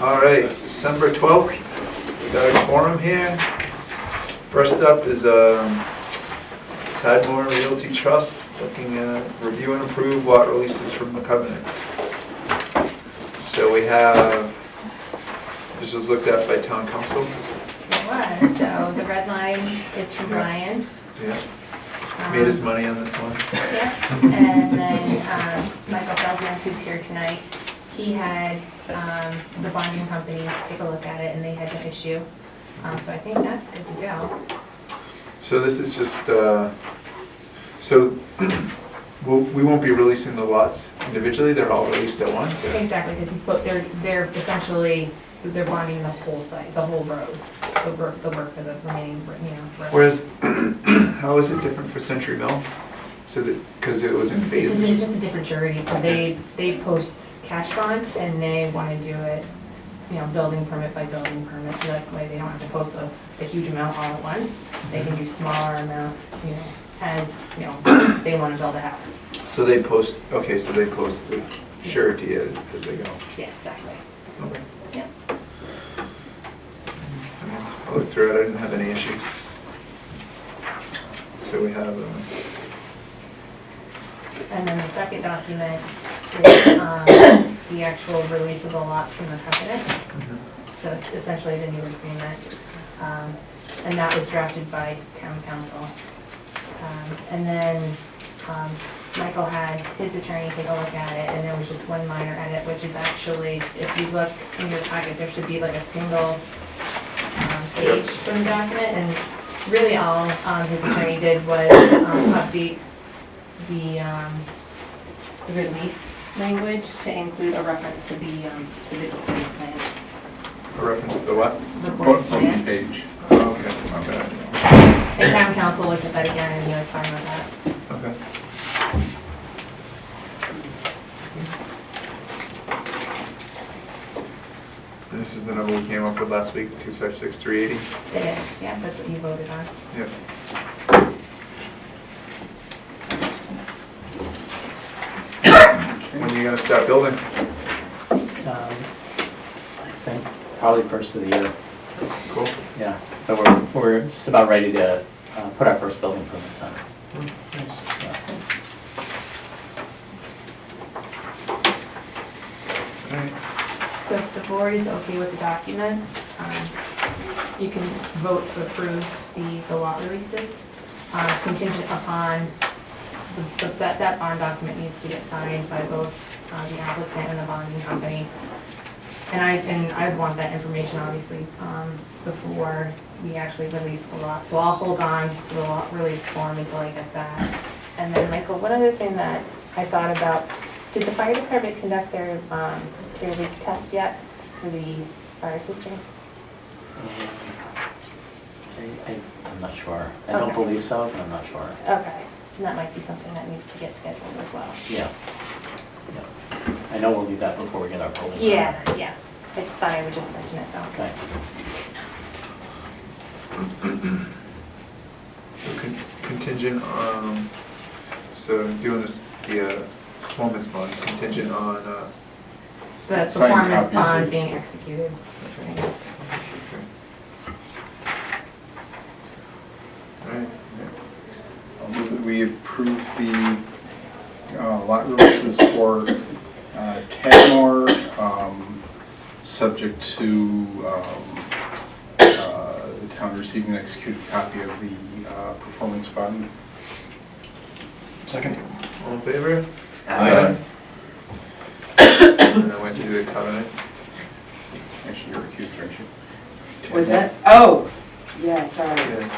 All right, December 12th, we got a quorum here. First up is Tadmore Realty Trust, looking at review and approve lot releases from the covenant. So we have, this was looked at by town council. It was, so the red line is from Brian. Yeah, made his money on this one. Yeah, and then Michael Feldman, who's here tonight, he had the bonding company take a look at it and they had to issue. So I think that's good to go. So this is just, so we won't be releasing the lots individually, they're all released at once? Or? Exactly, because they're essentially, they're bonding the whole site, the whole road, the work for the remaining, road. Whereas, how is it different for Century Mill? So that, because it was in phases? It's just a different surety, so they post cash bond and they want to do it, building permit by building permit, so that way they don't have to post a huge amount all at once. They can do smaller amounts, as, they want to build a house. So they post, okay, so they post the surety as they go? Yeah, exactly. Okay. Yeah. I looked through it, I didn't have any issues. So we have... And then the second document is the actual release of the lots from the covenant. So it's essentially the new agreement. And that was drafted by town council. And then Michael had his attorney take a look at it, and there was just one minor edit, which is actually, if you look in your packet, there should be like a single page from the document, and really all his attorney did was update the release language to include a reference to the recording plan. A reference to the what? Recording plan. Page. Oh, okay, my bad. And town council looked at that again, and he was fine with that. Okay. And this is the number we came up with last week, 256-380? It is, yeah, that's what you voted on. Yep. When are you gonna start building? I think probably first of the year. Cool. Yeah, so we're just about ready to put our first building permits on. Nice. Yeah. All right. So if the board is okay with the documents, you can vote to approve the lot releases, contingent upon that bond document needs to get signed by both the applicant and the bonding company. And I want that information obviously before we actually release the lot. So I'll hold on to the lot release form until I get that. And then Michael, one other thing that I thought about, did the fire department conduct their leak test yet for the fire system? I'm not sure. I don't Okay. believe so, but I'm not sure. Okay, so that might be something that needs to get scheduled as well. Yeah. Yeah. I know we'll need that before we get our building permit. Yeah. I thought I would just mention it though. Okay. Contingent on, so doing this, the performance bond, contingent on, The Signed performance copy. bond being executed. okay. All right. I'll move that we approve the lot releases for Tadmore, subject to the town receiving an executed copy of the performance bond. Second. All in favor? Aye. And I went to do the covenant. Actually, you're recused, aren't you? Was that? Oh, yeah, sorry. Yeah.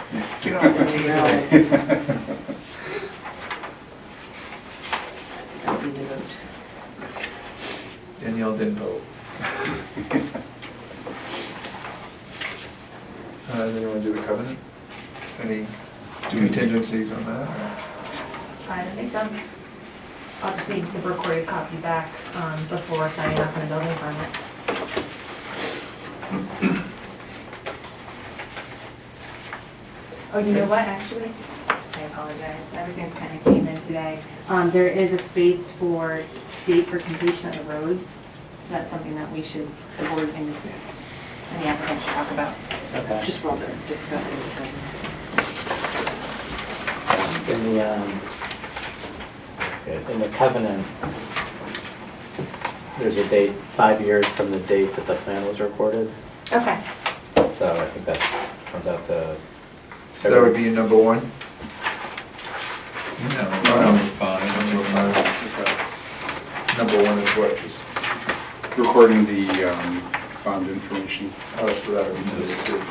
Get off the Realize. table. I need to vote. Danielle didn't vote. Then you want to do the covenant? Any contingencies on that? I don't think so. I'll just need the recorded copy back before signing off on a building permit. Oh, you know what, actually? I apologize, everything kind of came in today. There is a space for date for completion of the roads. So that's something that we should, the board and the applicant should talk about. Okay. Just while they're discussing it. In the covenant, there's a date, 5 years from the date that the plan was recorded. Okay. So I think that comes out to. So that would be number 1? No, Number fine. 5. Number 1 is what? Just, Recording the bond information. oh, so that would be this too. Yeah.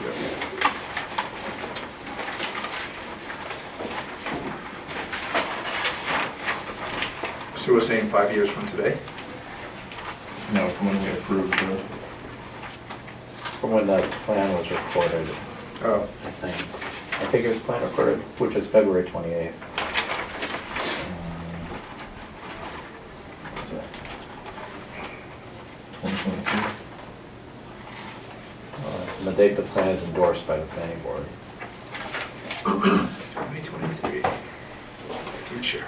So we're saying 5 years from today? No, from when we approved the, From when the plan was recorded, Oh, I think. I think it was plan recorded, which was February 28th. 2022. From the date the plan is endorsed by the planning board. 2023. Future.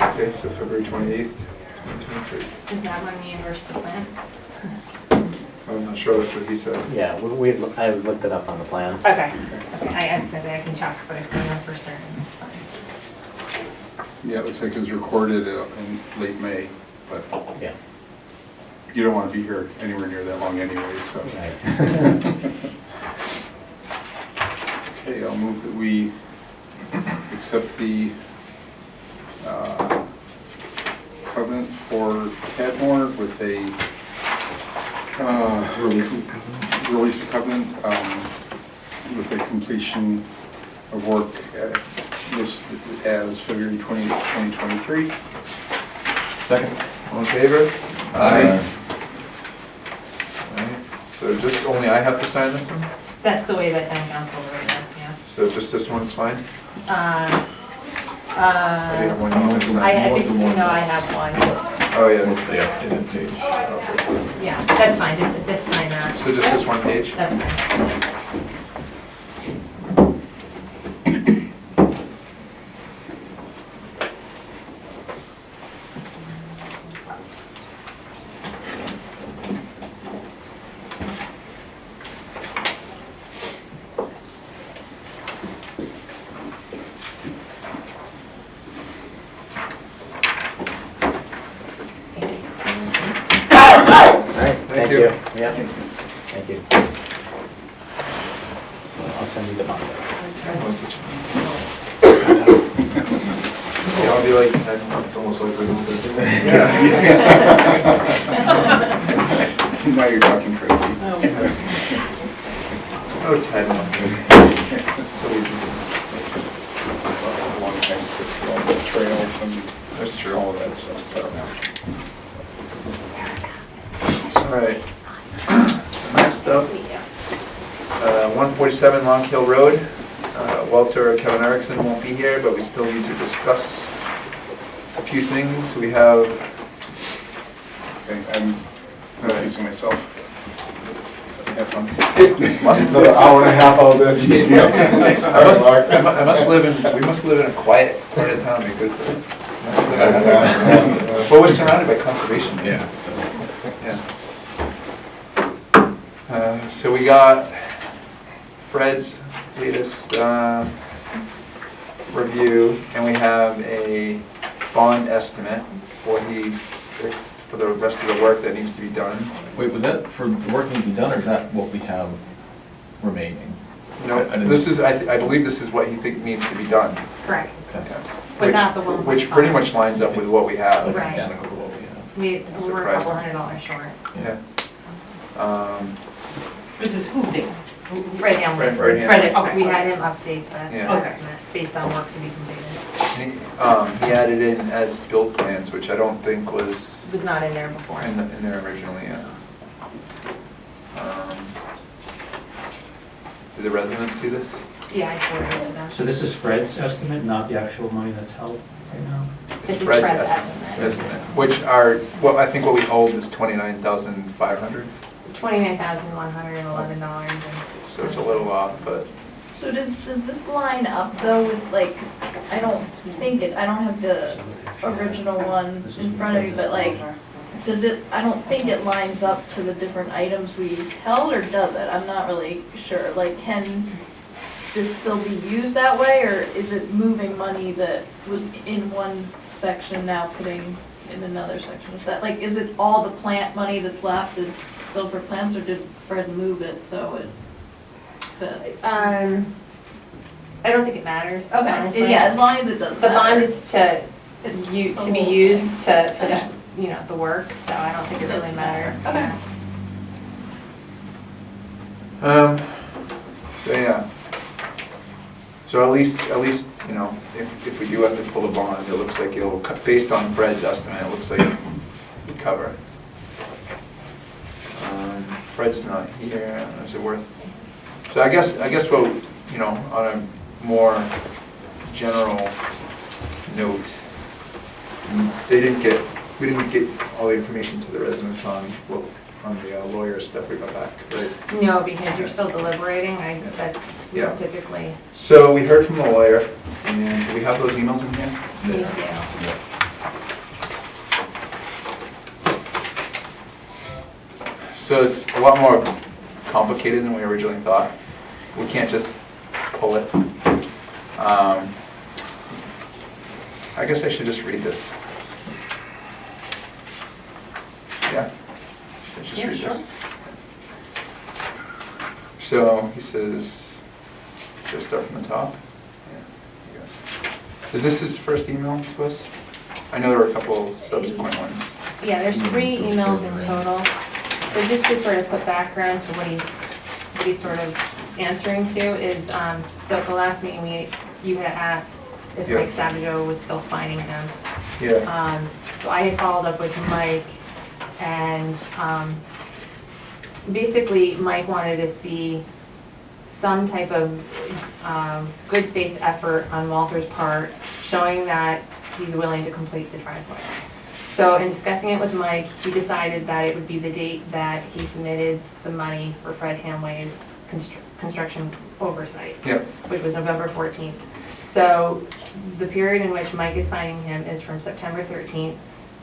Okay, so February 28th, 2023. Is that when we endorsed the plan? I'm not sure that's what he said. Yeah, I looked it up on the plan. Okay. Okay, I was gonna say I can check, but if I know for certain, it's fine. Yeah, it looks like it was recorded in late May, but Yeah. you don't want to be here anywhere near that long anyway, so. Right. Okay, I'll move that we accept the covenant for Cadmore with a release covenant with a completion of work listed as February 20th, 2023. Second. All in favor? Aye. Alright, so just only I have to sign this one? That's the way that town council wrote it, yeah. So just this one's fine? Or do you have one you want to sign? I think, no, I have one. Oh, yeah. The updated page. Yeah, that's fine, just sign that. So just this one page? That's fine. Alright, thank you. you. Yeah, thank you. So I'll send you the bond. Was such a Yeah, I'll be like, It's almost like we're going to. yeah. Now you're talking crazy. Oh, Ted. So easy. A long time to put through all the trails and That's true. all of that stuff, so. Alright. So next up, 147 Long Hill Road. Walter or Kevin Erickson won't be here, but we still need to discuss a few things. We have, Okay, I'm confusing myself. Have fun. must Another hour and a half out there. I must live in, we must live in a quiet part of town because, well, we're surrounded by conservation. Yeah, so. Yeah. So we got Fred's latest review, and we have a bond estimate for for the rest of the work that needs to be done. Wait, was that for the work needs to be done, or is that what we have remaining? No, I didn't- this is, I believe this is what he thinks needs to be done. Correct. Okay. But not the 1.5. Which pretty much lines up with what we have. Like Right. identical to what we have. We were a couple Surprising. $100 short. Yeah. This is who thinks? Fred Hamlin. Fred Hamlin. Fred, okay. We had him update the Yeah. Okay. estimate based on work to be completed. He added in as built plans, which I don't think was It was not in there before. in there originally, yeah. Did the residents see this? Yeah, I forwarded them. So this is Fred's estimate, not the actual money that's held right now? This is Fred's Fred's estimate, estimate. which are, well, I think what we hold is $29,500, $29,111 and. so it's a little off, but So does this line up though with like, I don't have the original one in front of me, but like, I don't think it lines up to the different items we held, or does it? I'm not really sure. Like, can this still be used that way, or is it moving money that was in one section now putting in another section? Is that like, is it all the plant money that's left is still for plants, or did Fred move it so it fits? I don't think it matters. Okay, honestly. yeah, as long as it doesn't The bond matter. is to be whole used to finish, Okay. the work, so I don't think it really Doesn't matters. matter. Okay. So yeah. So at least, if we do have to pull a bond, it looks like it'll, based on Fred's estimate, it looks like we cover it. Fred's not here, is it worth? So I guess we'll, on a more general note, we didn't get all the information to the residents on the lawyer stuff we got back, right? No, because you're still deliberating, that's Yeah. typically, So we heard from the lawyer, and do we have those emails in here? we do. So it's a lot more complicated than we originally thought. We can't just pull it. I guess I should just read this. Yeah? Should I just Yeah, read sure. this? So he says, should I start from the top? Yeah, I guess. Is this his first email to us? I know there were a couple subsequent ones. Yeah, there's 3 emails in total. So just to sort of put background to what he's sort of answering to is, so at the last meeting, you had asked if Yeah. Mike Savageau was still finding him. Yeah. So I had followed up with Mike, and basically Mike wanted to see some type of good faith effort on Walter's part, showing that he's willing to complete the driveway. So in discussing it with Mike, he decided that it would be the date that he submitted the money for Fred Hamway's construction oversight, Yep. which was November 14th. So the period in which Mike is finding him is from September 13th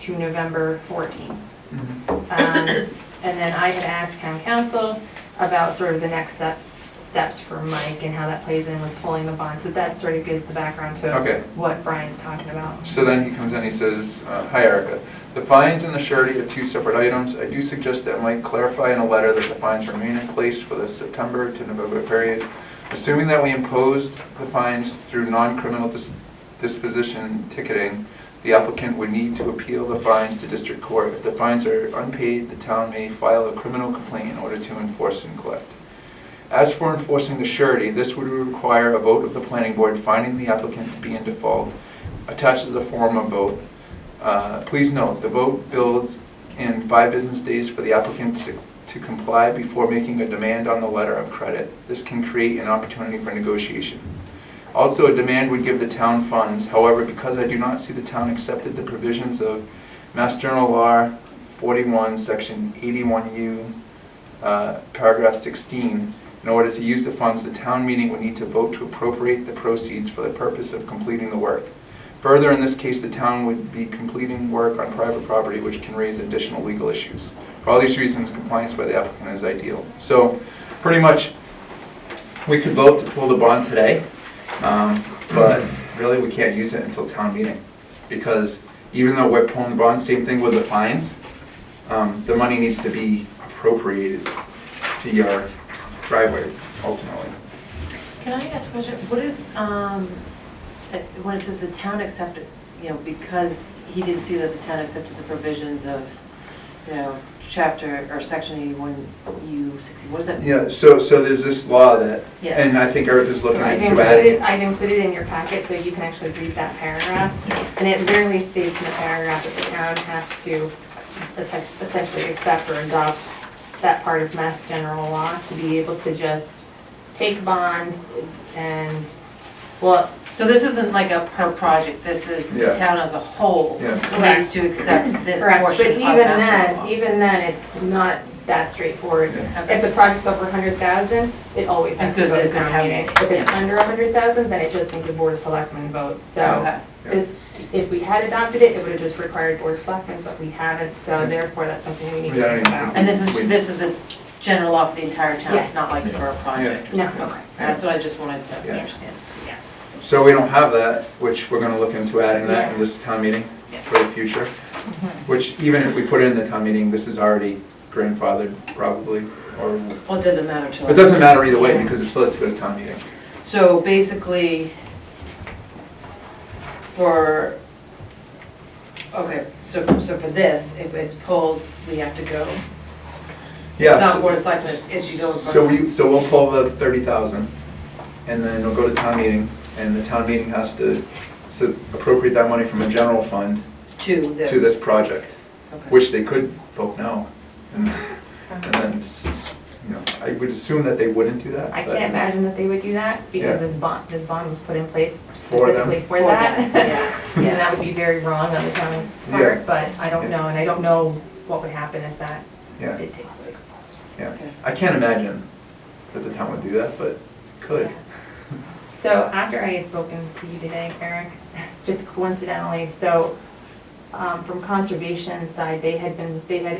to November 14th. Mhm. And then I had asked town council about sort of the next steps for Mike and how that plays in with pulling the bond. So that sort of gives the background to Okay. what Brian's talking about. So then he comes in, he says, hi Erica, the fines and the surety are 2 separate items. I do suggest that Mike clarify in a letter that the fines remain in place for the September to November period. Assuming that we imposed the fines through non-criminal disposition ticketing, the applicant would need to appeal the fines to district court. If the fines are unpaid, the town may file a criminal complaint in order to enforce and collect. As for enforcing the surety, this would require a vote of the planning board finding the applicant to be in default. Attached is a form of vote. Please note, the vote builds in 5 business days for the applicant to comply before making a demand on the letter of credit. This can create an opportunity for negotiation. Also, a demand would give the town funds. However, because I do not see the town accepted the provisions of Mass General Law 41, Section 81U, Paragraph 16, in order to use the funds, the town meeting would need to vote to appropriate the proceeds for the purpose of completing the work. Further, in this case, the town would be completing work on private property, which can raise additional legal issues. For all these reasons, compliance by the applicant is ideal. So, pretty much, we could vote to pull the bond today, but really we can't use it until town meeting. Because even though we're pulling the bond, same thing with the fines, the money needs to be appropriated to your driveway, ultimately. Can I ask a question? What is, when it says the town accepted, because he didn't see that the town accepted the provisions of, chapter or section 81U60, what does that mean? Yeah, so there's this law that, Yeah. and I think Eric is looking So into adding. I've included in your packet so you can actually read that paragraph. And it literally states in the paragraph that the town has to essentially accept or adopt that part of Mass General Law to be able to just take bond and, well, So this isn't like a per project, this is the Yeah. town as a whole Yeah. needs to accept this correct, portion but of even Mass General Law. then, it's not that straightforward. Yeah. Okay. If the project's over 100,000, it always has It to goes go to to the town town meeting. meeting, If it's yeah. under 100,000, then it just needs a board of selectmen vote. So Okay. this, if we had adopted it, it would have just required board of selectmen, but we haven't, so Yeah. therefore that's something we need to Yeah, I think don't about. even And Wait. this is a general law for the entire town, it's Yes. not like for a project or No. something? Okay, that's what I just wanted to Yeah. understand. Yeah. So we don't have that, which we're gonna look into adding that in this town meeting Yeah. for the future. Which even if we put it in the town meeting, this is already grandfathered probably, or, Well, it doesn't matter to us. it doesn't matter either way because it still has to go to town meeting. So basically, for, okay, so for this, if it's pulled, we have to go. Yeah. It's not so- board of selectmen, it's you go in front So of. so we'll pull the 30,000 and then it'll go to town meeting and the town meeting has to appropriate that money from a general fund To this. to this project, Okay. which they could vote no. And then, you know, I would assume that they wouldn't do that. I but- can't imagine that they would do that Yeah. because this bond was put in place For them. specifically for For that. them, yeah. And that would be very wrong on the town's Yeah. part, but I don't Yeah. know, and I don't know what would happen if that Yeah, did take place. yeah. Okay. I can't imagine that the town would do that, but could. So after I had spoken to you today, Eric, just coincidentally, so from conservation side, they had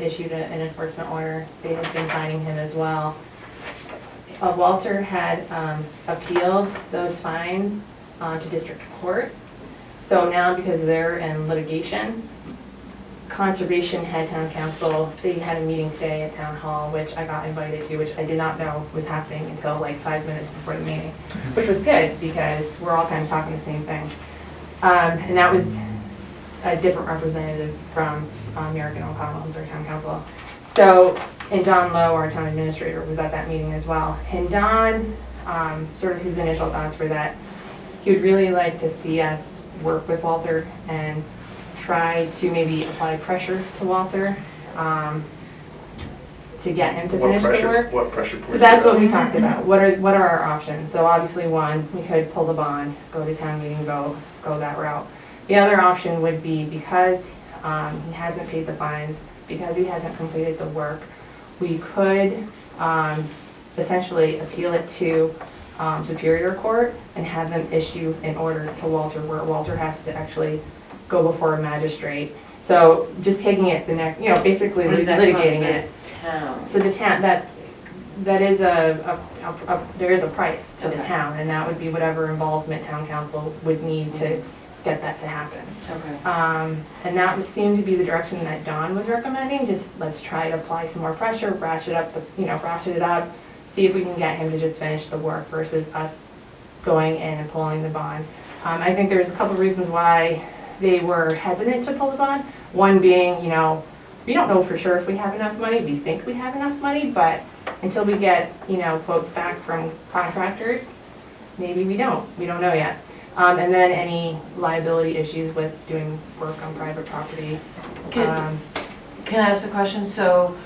issued an enforcement order. They had been fining him as well. Walter had appealed those fines to district court. So now because they're in litigation, conservation had town council, they had a meeting today at town hall, which I got invited to, which I did not know was happening until like 5 minutes before the meeting, which was good because we're all kind of talking the same thing. And that was a different representative from American O'Connell, who's our town council. So, and Don Lowe, our town administrator, was at that meeting as well. And Don, sort of his initial thoughts were that he would really like to see us work with Walter and try to maybe apply pressure to Walter to get him to finish the work. What pressure points? So that's would what that- we talked about. What are our options? So obviously one, we could pull the bond, go to town meeting, go that route. The other option would be because he hasn't paid the fines, because he hasn't completed the work, we could essentially appeal it to Superior Court and have them issue an order to Walter where Walter has to actually go before a magistrate. So just taking it the next, basically What does that litigating it. cost the town? So the town, that is there is a price to the Okay. town, and that would be whatever involvement town council would need to get that to happen. Okay. And that would seem to be the direction that Don was recommending, just let's try to apply some more pressure, ratchet it up, see if we can get him to just finish the work versus us going in and pulling the bond. I think there's a couple reasons why they were hesitant to pull the bond. One being, we don't know for sure if we have enough money. We think we have enough money, but until we get, quotes back from contractors, maybe we don't. We don't know yet. And then any liability issues with doing work on private property. Can I ask a question? So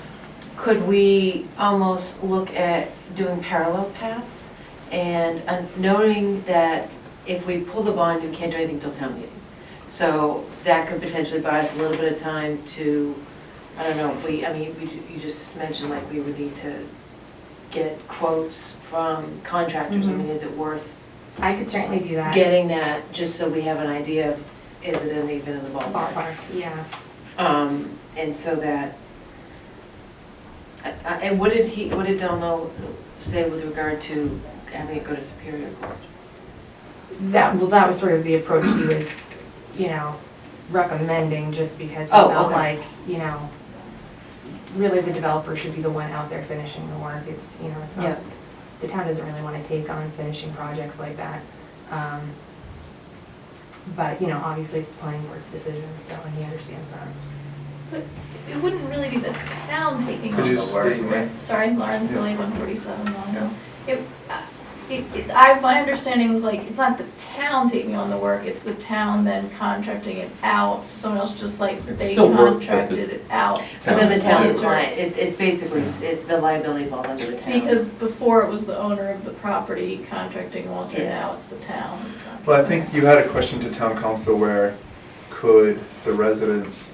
could we almost look at doing parallel paths? And knowing that if we pull the bond, we can't do anything till town meeting. So that could potentially buy us a little bit of time to, I don't know, you just mentioned like we would need to get quotes from contractors. I mean, is it worth I could certainly do that. getting that, just so we have an idea of, is it even in the ballpark? Ballpark, yeah. And so that, and what did Don Lowe say with regard to having it go to Superior Court? That was sort of the approach he was, recommending, just because he Oh, felt okay. like, really the developer should be the one out there finishing the work. It's, it's Yeah. not, the town doesn't really want to take on finishing projects like that. But, obviously it's the planning board's decision, so, and he understands that. But it wouldn't really be the town taking Could on you the just work. state your name? Sorry, Lauren Yeah. Silly, 147 Long Yeah. Hill. My understanding was like, it's not the town taking on the work, it's the town then contracting it out to someone else, just like It's they still work, but contracted it out. But then the town's the Town. client, it basically, the liability falls under the town. Because before it was the owner of the property contracting Walter, Yeah. now it's the town. Well, I think you had a question to town council where could the residents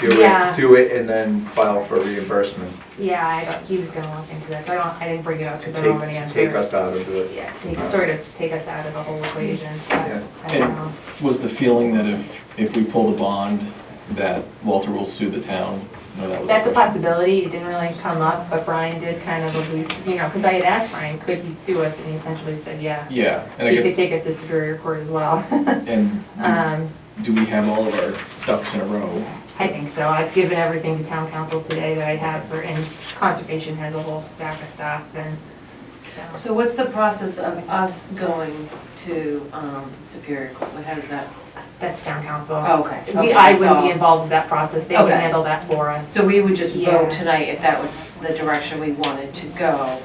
Yeah. do it and then file for reimbursement Yeah, he was gonna look into that, so I didn't bring it up to because I don't have any take answer. us out of the. Yeah, sort of take us out of the whole equation, but Yeah. I don't know. Was the feeling that if we pull the bond, that Walter will sue the town? No, that was That's a question. possibility, it didn't really come up, but Brian did kind of allude, because I had asked Brian, could he sue us, and he essentially said, yeah. Yeah, and I He could guess, take us to Superior Court as well. and do we have all of our ducks in a row? I think so, I've given everything to town council today that I have for, and conservation has a whole stack of stuff, and so. So what's the process of us going to Superior Court? How does that? That's town council. Oh, okay. I that's wouldn't be all. involved with that process, they would Okay. handle that for us. So we would just Yeah. vote tonight if that was the direction we wanted to go,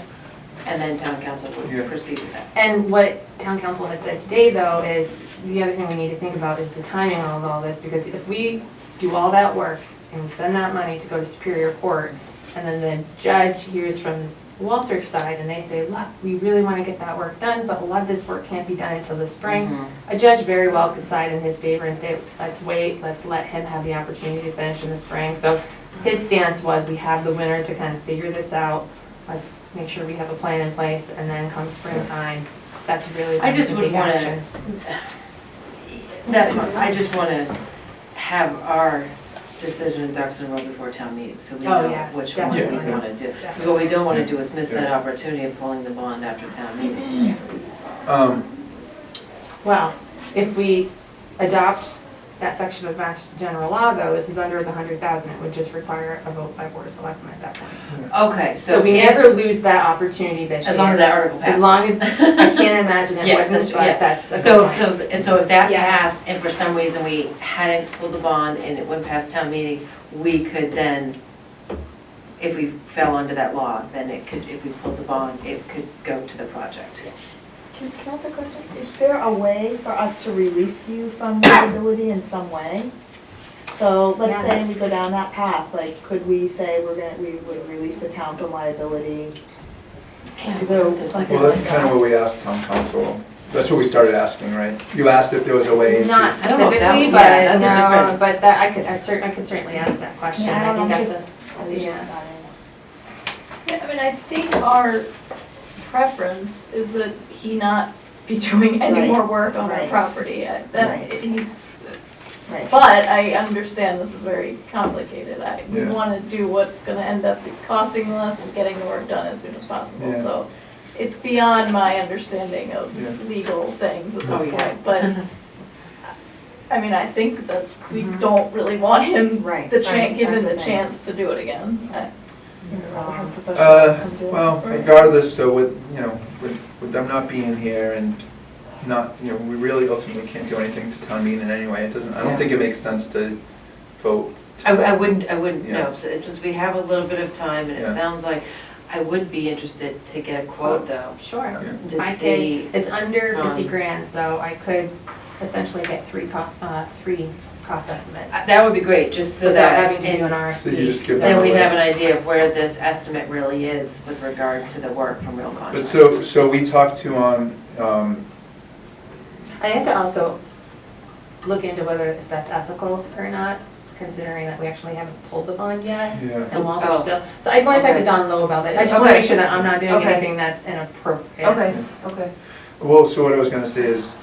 and then town council Yeah. would proceed with that. And what town council had said today, though, is the other thing we need to think about is the timing of all this, because if we do all that work and spend that money to go to Superior Court, and then the judge hears from Walter's side, and they say, look, we really want to get that work done, but a lot of this work can't be done until the spring, Mhm. a judge very well could side in his favor and say, let's wait, let's let him have the opportunity to finish in the spring. So his stance was, we have the winter to kind of figure this out, let's make sure we have a plan in place, and then come springtime, that's really I just the would big wanna- action. That's what, I just want to have our decision ducks in a row before town meeting, so we Oh, know yes, which one we definitely. want to do. Because what we don't want to do is miss that opportunity of pulling the bond after town meeting. Well, if we adopt that section of Mass General Law, though, this is under the 100,000, it would just require a vote by Board of Selectmen at that point. Okay, So so we if, never lose that opportunity this year. as long as that article passes. As long as, I can't imagine it Yeah, wouldn't, that's- but yeah. that's a So, good point. so if that Yeah. passed, and for some reason we hadn't pulled the bond and it went past town meeting, we could then, if we fell under that law, then it could, if we pulled the bond, it could go to the project. Can I ask a question? Is there a way for us to release you from liability in some way? So let's say Yes. we go down that path, like, could we say we would release the town from liability? Is there something Well, that's like kind of that? what we asked town council. That's what we started asking, right? You asked if there was a way to. Not I don't know if that specifically, would- but yeah, that's a no, different- but that, I could certainly ask that question. Yeah, I don't know, think just, that's I was just yeah. about it. Yeah, I mean, I think our preference is that he not be doing any Right. more work on our Right. property. Right. That, he's, Right. but I understand this is very complicated. We Yeah. want to do what's going to end up costing less and getting the work done as soon as possible. Yeah. So it's beyond my understanding of Yeah. legal things at this Oh, yeah. point. But, I mean, I think that we Mhm. don't really want him Right, the right, given that's the the thing. chance to do it again. You'd rather have professionals come do it. Well, Right. regardless, so with, with them not being here and not, we really ultimately can't do anything to town meeting anyway. It doesn't, I don't Yeah. think it makes sense to vote. I wouldn't, Yeah. no, since we have a little bit of time, and it Yeah. sounds like, I would be interested to get a quote though, Sure. Yeah. to I see. could, it's under 50 um, grand, so I could essentially get three cost estimates. That would be great, just so Without that, having to do an and RFP. So you just give then them we a have an list. idea of where this estimate really is with regard to the work from real But contractors. so we talked to I have to also look into whether if that's ethical or not, considering that we actually haven't pulled the bond yet. yeah. And Walter Oh. still, so I'd want to talk to Okay. Don Lowe about that. I just want to Okay. make sure that I'm not doing Okay. anything that's inappropriate. Okay. Well, so what I was gonna say is,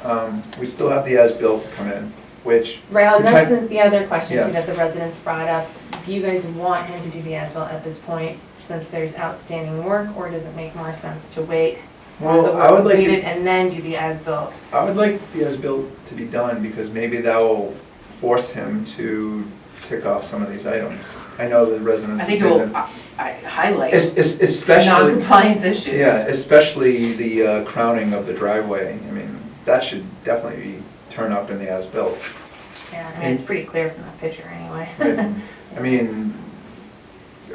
we still have the as-built to come in, which, Right, and Pretend- that's the other question Yeah. too that the residents brought up. Do you guys want him to do the as-built at this point, since there's outstanding work, or does it make more sense to wait? while the well, I would work like completed it, And then do the as-built? I would like the as-built to be done, because maybe that will force him to tick off some of these items. I know the residents I are think it saying will that. highlight Especially, non-compliance issues. yeah, especially the crowning of the driveway. I mean, that should definitely be turned up in the as-built. Yeah, I mean, it's pretty clear from that picture anyway. Right. I mean,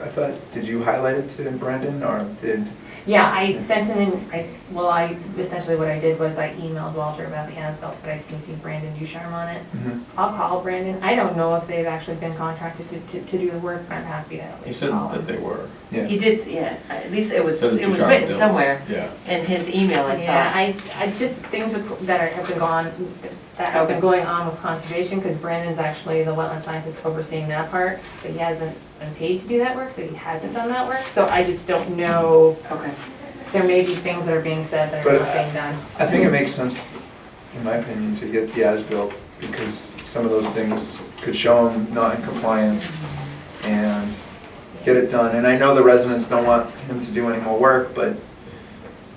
I thought, did you highlight it to Brendan, or did? Yeah, I sent him in, essentially what I did was I emailed Walter about the as-built, but I CC'd Brandon Ducharme on it. I'll call Brandon. I don't know if they've actually been contracted to do the work, but I'm happy to at He least said call that him. they were. Yeah. He did, yeah, at least it was Said written Ducharme Bills. somewhere Yeah. in his email, I Yeah, thought. I just, things that have been gone, that have been Okay. going on with conservation, because Brandon's actually the wetland scientist overseeing that part, but he hasn't been paid to do that work, so he hasn't done that work. So I just don't know, Okay. there may be things that are being said that are But not being done. I think it makes sense, in my opinion, to get the as-built, because some of those things could show them not in compliance and get it done. And I know the residents don't want him to do any more work, but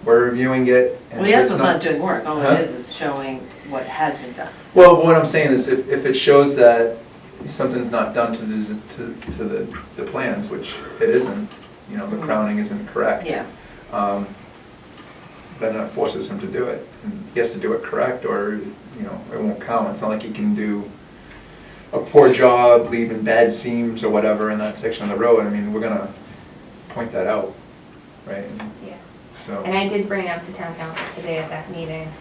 we're reviewing it. and Well, if yes, it's it's not doing work, all Huh? it is showing what has been done. Well, what I'm saying is if it shows that something's not done to the plans, which it isn't, you know, the crowning isn't correct. Yeah. Then it forces him to do it. And he has to do it correct or, you know, it won't count. It's not like he can do a poor job, leaving bad seams or whatever in that section of the road. I mean, we're gonna point that out, right? Yeah. So. And I did bring up to town council today at that meeting,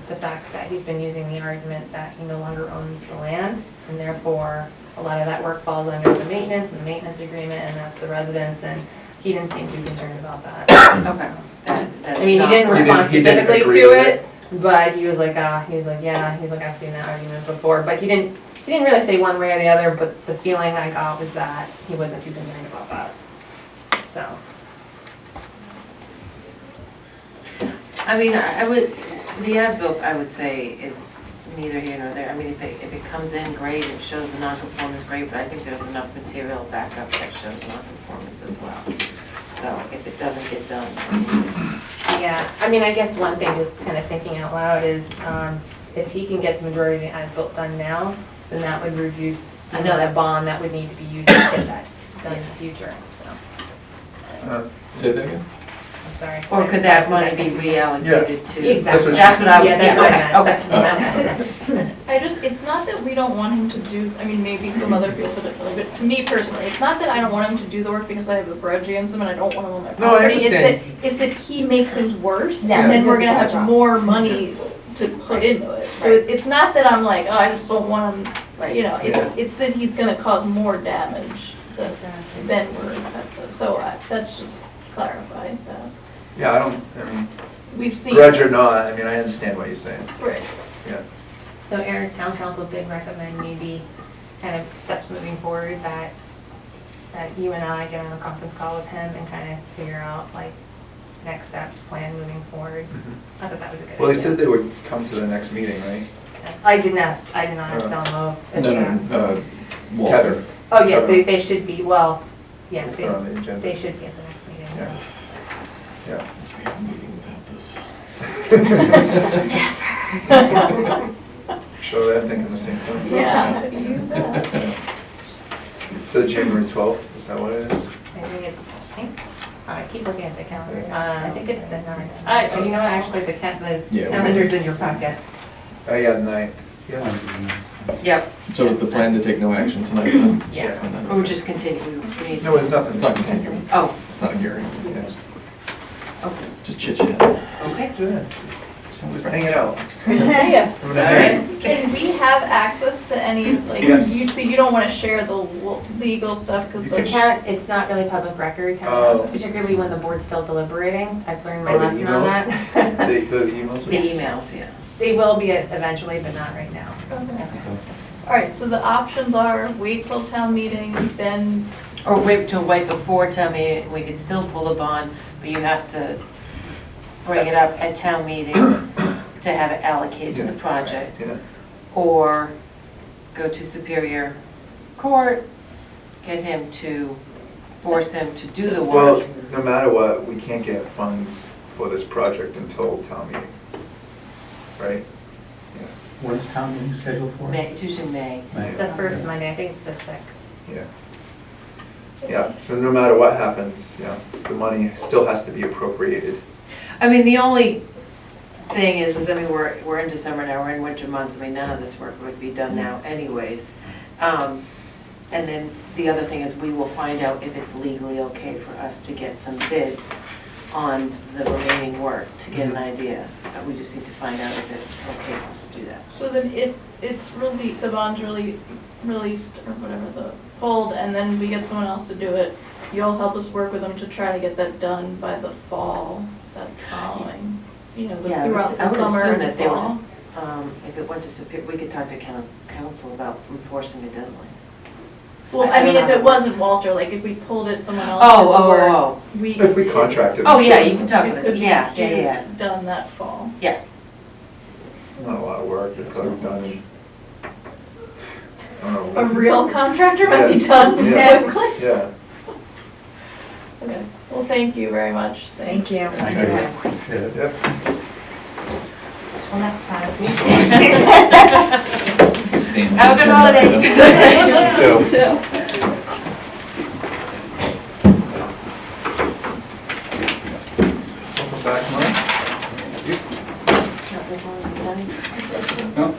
the fact that he's been using the argument that he no longer owns the land, and therefore, a lot of that work falls under the maintenance and the maintenance agreement, and that's the residents, and he didn't seem too concerned about that. Okay. That's I mean, he not- didn't respond He didn't specifically agree to with it, but he was like, yeah, he's like, I've seen that argument before, but he didn't really say one way or the other, but the feeling I got was that he wasn't too concerned about that, so. I mean, I would, the as-built, I would say, is neither here nor there. I mean, if it comes in, great, it shows the non-conformance, great, but I think there's enough material backup that shows non-conformance as well. So if it doesn't get done, Yeah, I mean, I guess one thing, just kind of thinking out loud, is if he can get the majority of the as-built done now, then that would reduce, I know that. bond that would need to be used to get that done in the future, so, Say that again? I'm sorry. or could that money be reallocated to? Exactly. That's what I was, Yeah, that's what I meant. okay, That's what I meant. I just, it's not that we don't want him to do, I mean, maybe some other people feel differently, but to me personally, it's not that I don't want him to do the work because I have a grudge against him and I don't want him on my No, I property. understand. It's that he makes things worse, Yeah, and then we're he gonna does a bad have job. more money to put into it. So Right. it's not that I'm like, oh, I just don't want him, you know, Yeah. it's that he's gonna cause more damage than Exactly. we're effective. So that's just clarified that. Yeah, I mean, We've seen. grudge or not, I mean, I understand what you're saying, Right. yeah. So Eric, town council did recommend maybe kind of steps moving forward that you and I get on a conference call with him and kind of figure out like next steps, plan moving forward. I thought that was a good idea. Well, they said they would come to the next meeting, right? I did not ask Delmo. No, Walter. Kevin. Oh, yes, they should be, well, yes, If they're on the agenda. they should be at the next meeting. Yeah. Yeah. We have a meeting without this. Sure, they're thinking the same thing. Yeah, you bet. So January 12th, is that what it is? I keep looking at the calendar. I think it's the 9th. You know what, actually, the Yeah, we- calendar's in your pocket. Oh, yeah, the 9th. Yeah. Yep, So is the plan to take no action tonight then? Yeah. And then- or just continue, we need to. No, it's nothing. It's not continuing, Oh, it's not a hearing, Yeah. okay. just chit chat. Just, Okay. yeah, just hang it out. Yeah. I'm gonna hang. Can we have access to any, like, Yes. so you don't wanna share the legal stuff, cause You The can the. town, it's not really public record, Oh. particularly when the board's still deliberating. I've learned my Oh, the lesson on emails? that. The emails? The emails, yeah. They will be eventually, but not right now. Okay. Alright, so the options are wait till town meeting, then, Or wait till right before town meeting, we could still pull the bond, but you have to bring it up at town meeting to have it allocated to the project. Yeah. Or go to Superior Court, get him to, force him to do the Well, work. no matter what, we can't get funds for this project until town meeting, right? What is town meeting scheduled for? May, it's usually May. It's the first Monday, I think it's the 6th. Yeah. Yeah, so no matter what happens, yeah, the money still has to be appropriated. I mean, the only thing is, I mean, we're in December now, we're in winter months, I mean, none of this work would be done now anyways. And then the other thing is, we will find out if it's legally okay for us to get some bids on the remaining work, to get an idea. We just need to find out if it's okay for us to do that. so then if it's really, the bond's really released, or whatever, the pulled, and then we get someone else to do it, you'll help us work with them to try to get that done by the fall, that following, you know, Yeah, I would- throughout I the would summer assume and that they would- fall. if it went to Superior, we could talk to council about enforcing a deadline. Well, I I mean, don't if know it how it wasn't works. Walter, like if we pulled it someone else. Oh, did the work, oh, We. If we contracted. Oh, yeah, them, you can talk It with could it, be yeah, yeah, yeah. done that fall. Yeah. It's not a lot of work, it's like done in, I don't know. A real contractor might be Yeah. done Yeah. quickly. Yeah. Okay, well, thank you very much. Thank you. Thank you. Yep. Till next time. Stand Have a good agenda holiday. item. Joe. So, Welcome back, Mike. Not this long, this long. No?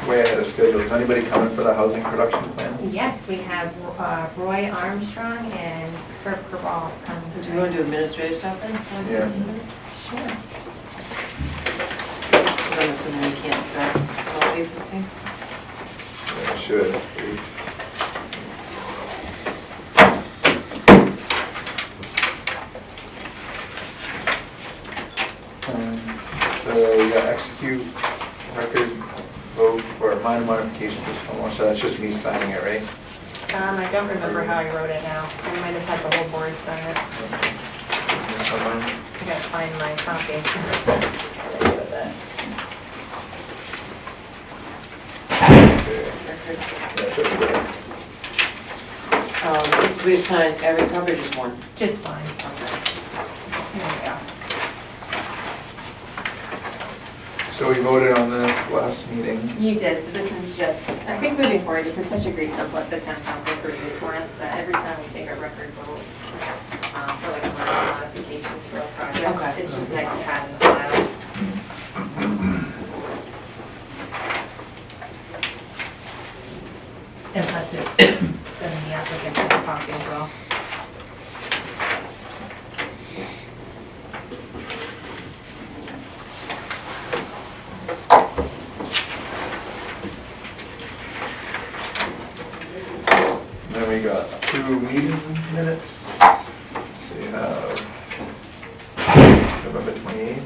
Way ahead of schedule. Is anybody coming for the housing production plan? Yes, we have Roy Armstrong and Kirk Kerbal coming. So do we want to do administrative stuff then? Yeah. Sure. Because I'm assuming we can't start till 8:15. Yeah, should. Eight. So we got execute record vote for minor modification for stormwater, so that's just me signing it, right? I don't remember how I wrote it now. I might have had the whole board sign it. I gotta find my copy. That's over there. So do we assign every copy or just one? Just fine. Okay. Here we go. So we voted on this last meeting. You did, so this is just, I think moving forward, this is such a great template that town council created for us, that every time we take a record vote for like a minor modification for a project, Okay. it's just nice to have in the file. And plus it, then the applicant has a copy as well. Then we got two meeting minutes. So you have November 28th.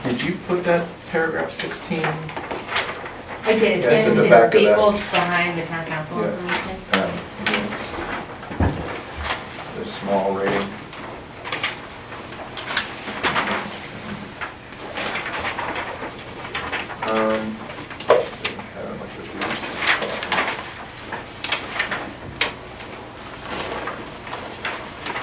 Did you put that paragraph 16? I did, Yeah, it's at and the it's back of that. stapled behind the town council Yeah. information. It's the small rating. Let's see, haven't looked at these.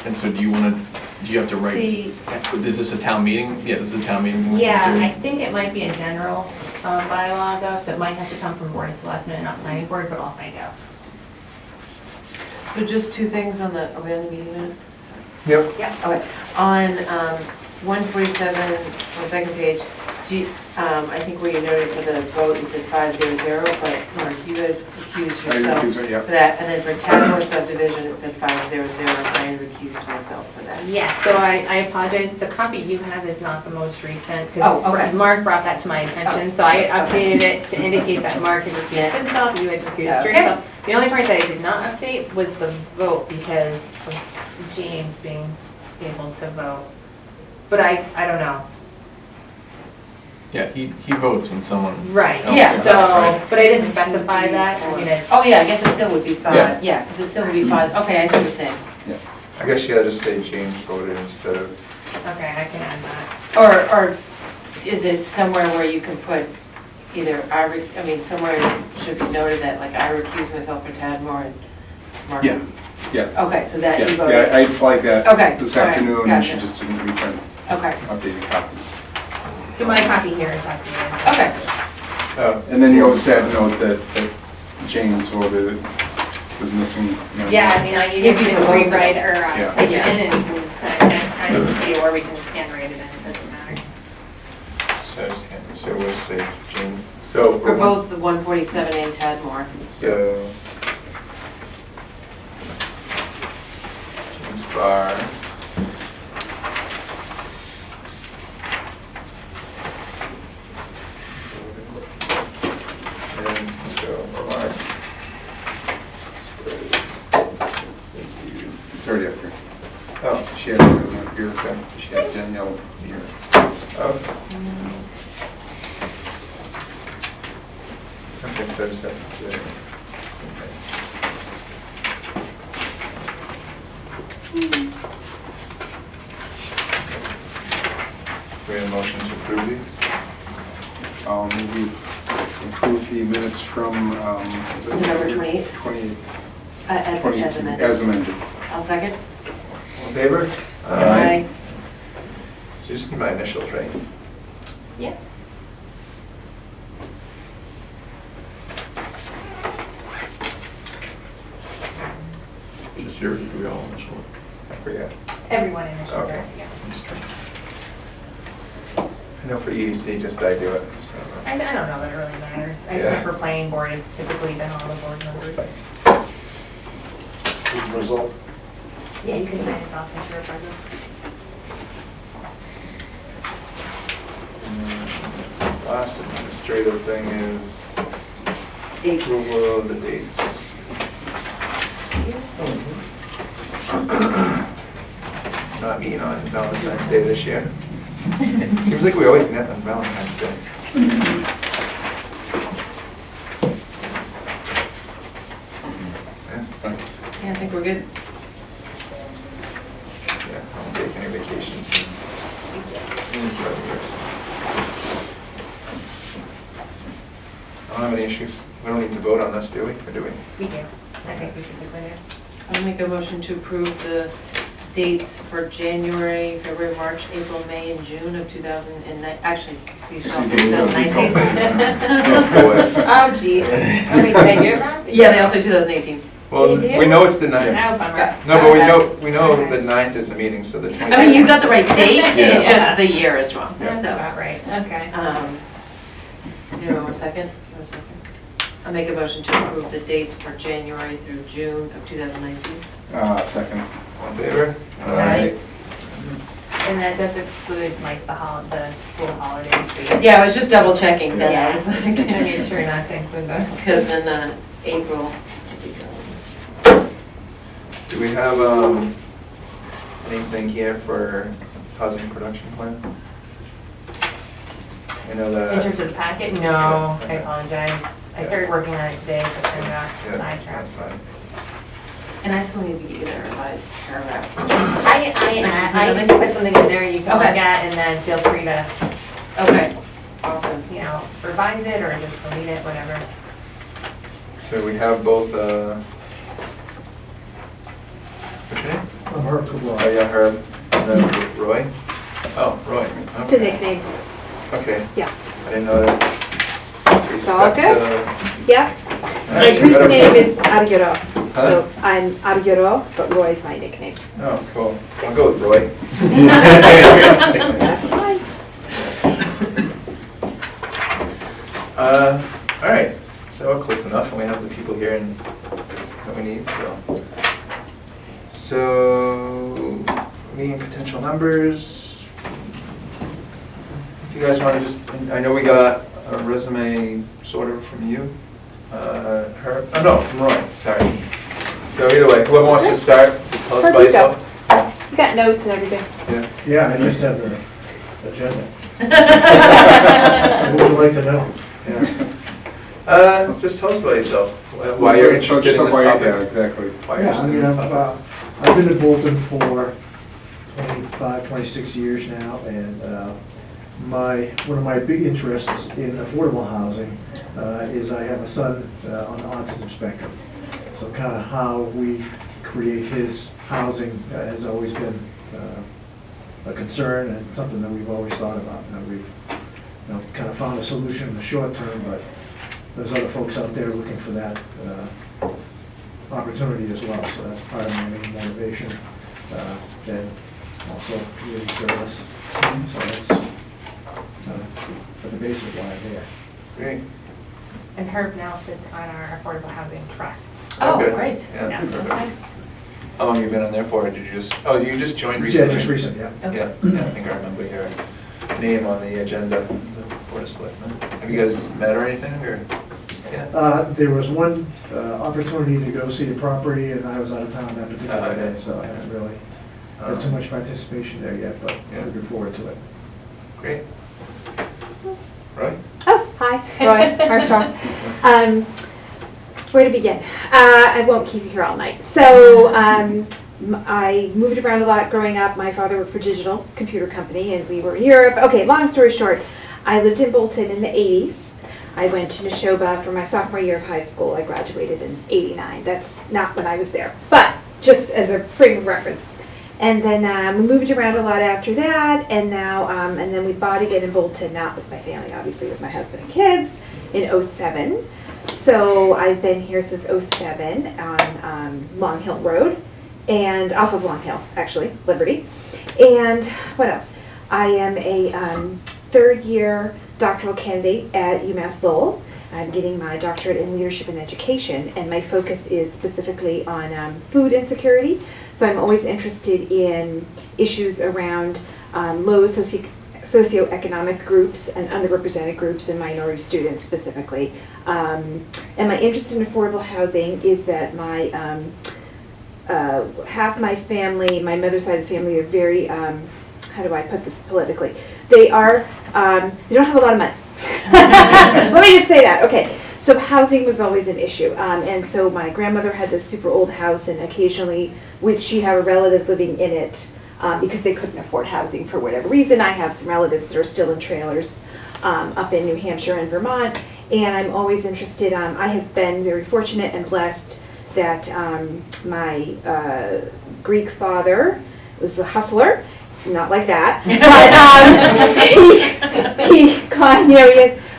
And so do you have to write, is this a town meeting? Yeah, this is a town meeting. Yeah, I think it might be a general bylaw though, so it might have to come from Board of Selectmen and not Planning Board, but I'll find out. So just two things on the, are we on the meeting minutes? Sorry. Yep. Yep. Okay, on 147, on the second page, I think where you noted for the vote, you said 500, but Mark, you had recused I yourself recuse, yeah. for that. And then for Tadmore subdivision, it said 500, I had recused myself for that. Yes, so I apologize, the copy you have is not the most recent, Oh, okay. because Mark brought that to my attention, so I updated it to indicate that Mark had recused himself, you had recused Okay. yourself. The only part that I did not update was the vote, because of James being able to vote. But I don't know. Yeah, he votes when someone. Right, else Yeah. votes, so, right? but I didn't specify that, I mean, it's. Oh, yeah, I guess it still would be Yeah. 5, yeah, because it still would be 5, okay, I see what you're saying. I guess you gotta just say James voted instead of, Okay, I can add that. Or is it somewhere where you can put either, somewhere it should be noted that, like, I recuse myself for Tadmore and Mark? Yeah, yeah. Okay, so that Yeah, you yeah, voted, I'd flagged that Okay, this all right, afternoon, and she gotcha. just didn't return okay, updated copies. So my copy here is updated. okay. oh. And then you also had to note that James voted, was missing. Yeah, I mean, you If you can can vote rewrite or Yeah. type it Yeah. in and you can send it next time, or we can handwrite it in, it doesn't matter. So we'll say James, so. For both the 147 and Tadmore. So. James Barr. And so Mark. It's already up here. Yeah, Danielle here. Oh. Okay, so I just have to say. We have a motion to approve these? We approved the minutes from, is it November 28th? 28th. As 2018, amended. As amended. I'll second. All in favor? Aye. So just need my initials, right? Yeah. Just yours, do we all initial? I forget. Everyone initials, Okay. right? Yeah. I know for EDC, just I do it, so. I don't know that it really matters. I Yeah. just, for planning board, it's typically been all the board members. Result. Yeah, you can sign it off since you're present. Last administrative thing is Dates. approval of the dates. Not meeting on Valentine's Day this year. Seems like we always met on Valentine's Day. Yeah, Yeah, I think we're good. yeah, I won't take any vacations. Enjoy yours. I don't have any issues. We don't need to vote on this, do we? Or do we? We do. I think we should be clear. I'll make a motion to approve the dates for January, February, March, April, May, and June of 2009. Actually, these should all say 2019. Go ahead. Oh, geez. I mean, did I do it wrong? Yeah, they all say 2018. Well, You do? we know it's the 9th. Oh, bummer. No, but Okay. we know Okay. the 9th is a meeting, so the 20th. I mean, you got the right dates, Yeah. it's just the year is wrong. That's So, about right. Okay. you know, a second? I'll make a motion to approve the dates for January through June of 2019. Second. All in favor? Aye. And that does exclude like the school holidays. Yeah, I was just double checking that. Yeah, I was I made sure not to include those. Because in April. Do we have anything here for housing production plan? I know In that. terms of the packet, no, I apologize. I started working on it today, but then got Yeah, sidetracked. that's fine. And I still need to get you that revised paragraph. I put something in there you can look Okay. at and then feel free to, Okay, awesome. you know, revise it or just delete it, whatever. So we have both, what's your name? Herb Oh, yeah, Herb, and then Roy? Oh, Roy, It's a okay. nickname, Okay. yeah. I didn't know that. It's all good. Yeah. My Actually, Greek better- name is Argyro, Huh? so I'm Argyro, but Roy is my nickname. Oh, cool. I'll go with Roy. That's fine. All right, so we're close enough, and we have the people here and that we need, so. So, meeting potential members. If you guys want to just, I know we got a resume sort of from you, Herb, oh no, from Roy, sorry. So either way, whoever wants to start, just tell us Herb, about you go. yourself. You got notes and everything. Yeah. Yeah, I just have the agenda. What would you like to know? Yeah. Just tell us about yourself, why you're interested in this Yeah, topic. exactly. Why you're Yeah, I interested in mean, this topic. I've been in Bolton for 25, 26 years now, and one of my big interests in affordable housing is I have a son on the autism spectrum. So kind of how we create his housing has always been a concern and something that we've always thought about. And we've kind of found a solution in the short term, but there's other folks out there looking for that opportunity as well. So that's part of my main motivation. And also community service. So that's at the base of why I'm here. Great. And Herb now sits on our Affordable Housing Trust. Oh, Good. great. Yeah, Yeah. perfect. How long have you been on there for? Did you just, oh, you just joined recently? Yeah, just recent, yeah. Yeah, yeah, I think I remember your name on the agenda, of the Board of Selectmen. Have you guys met or anything, or? Yeah. There was one opportunity to go see a property, and I was out of town that particular Okay. day, so I haven't really Not too much participation there yet, but Yeah. looking forward to it. Great. Right? Oh, hi, Roy Armstrong. Where to begin? I won't keep you here all night. So I moved around a lot growing up. My father worked for a digital computer company and we were in Europe. Okay, long story short, I lived in Bolton in the 80s. I went to Neshoba for my sophomore year of high school. I graduated in 89. That's not when I was there, but just as a frame of reference. And then we moved around a lot after that, and now, and then we bought again in Bolton, not with my family, obviously with my husband and kids, in '07. So I've been here since '07 on Long Hill Road, and off of Long Hill, actually, Liberty. And what else? I am a third year doctoral candidate at UMass Lowell. I'm getting my doctorate in leadership and education, and my focus is specifically on food insecurity. So I'm always interested in issues around low socioeconomic groups and underrepresented groups and minority students specifically. And my interest in affordable housing is that my half my family, my mother's side of the family, are very, how do I put this politically? They are, they don't have a lot of money. Let me just say that. Okay, so housing was always an issue, and so my grandmother had this super old house, and occasionally she'd have a relative living in it because they couldn't afford housing for whatever reason. I have some relatives that are still in trailers up in New Hampshire and Vermont, and I'm always interested. I have been very fortunate and blessed that my Greek father was a hustler. Not like that, but he is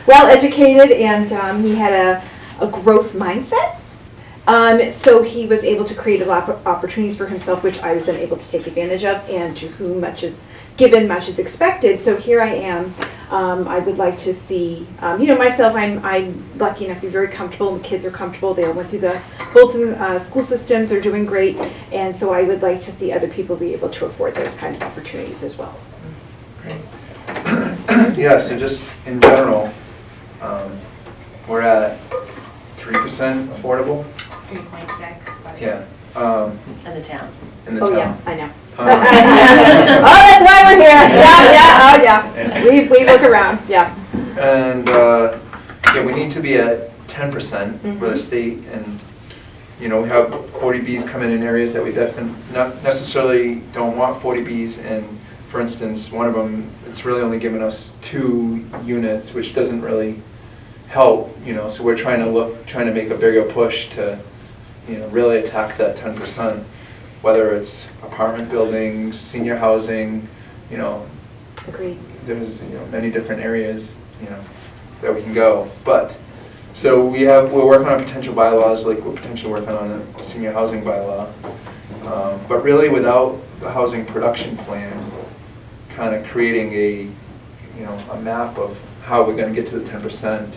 well educated, and he had a growth mindset. So he was able to create a lot of opportunities for himself, which I was then able to take advantage of, and to whom much is given, much is expected. So here I am. I would like to see, myself, I'm lucky enough to be very comfortable, and the kids are comfortable. They all went through the Bolton school systems, they're doing great, and so I would like to see other people be able to afford those kind of opportunities as well. Great. Yeah, so just in general, we're at 3% affordable. 3.6. Yeah. In the town. In the Oh, town. yeah, I know. Oh, that's why we're here. Yeah. We look around, yeah. And we need to be at 10% for the state, and we have 40Bs coming in areas that we definitely not necessarily don't want 40Bs. And for instance, one of them, it's really only given us 2 units, which doesn't really help. So we're trying to make a bigger push to, really attack that 10%. Whether it's apartment buildings, senior housing, Agreed. there's many different areas that we can go. But so we're working on potential bylaws, like we're potentially working on a senior housing bylaw. But really, without the housing production plan, kind of creating a map of how we're going to get to the 10%.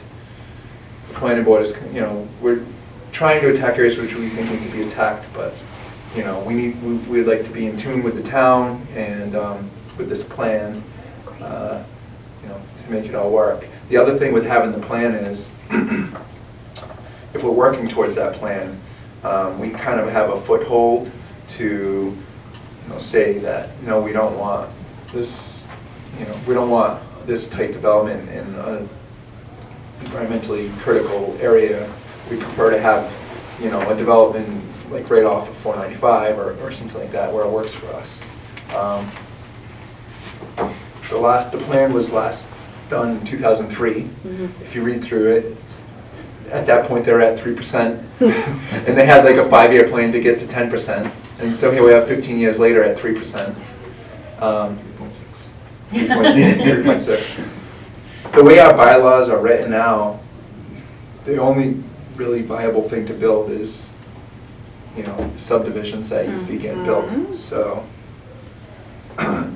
The planning board is, we're trying to attack areas which we think need to be attacked, but we'd like to be in tune with the town and with this plan, to make it all work. The other thing with having the plan is, if we're working towards that plan, we kind of have a foothold to, say that, we don't want this, we don't want this type development in an environmentally critical area. We prefer to have, a development like right off of 495 or something like that, where it works for us. The plan was last done in 2003. If you read through it, at that point they were at 3%, and they had like a 5-year plan to get to 10%. And so here we are 15 years later at 3%. 3.6. The way our bylaws are written now, the only really viable thing to build is the subdivisions that you see getting built. So, yeah.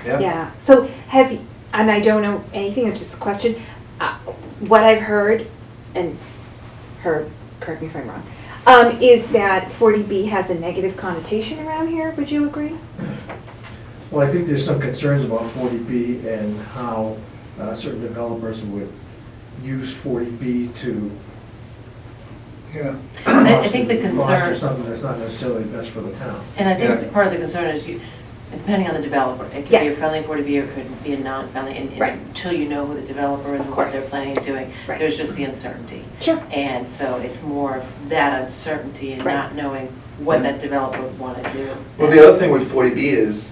Yeah. So have you, and I don't know anything, it's just a question. What I've heard, and correct me if I'm wrong, is that 40B has a negative connotation around here. Would you agree? Well, I think there's some concerns about 40B and how certain developers would use 40B to Yeah. I think the Foster concern, something that's not necessarily best for the town. and I Yeah. think part of the concern is you, depending on the developer, it could be a Yes. friendly 40B, or it could be a non-friendly, and Right. until you know who the developer is and what course. they're planning on doing, Right. there's just the uncertainty. Sure. And so it's more of that uncertainty and Right. not knowing what that developer would want to do. Well, the other thing with 40B is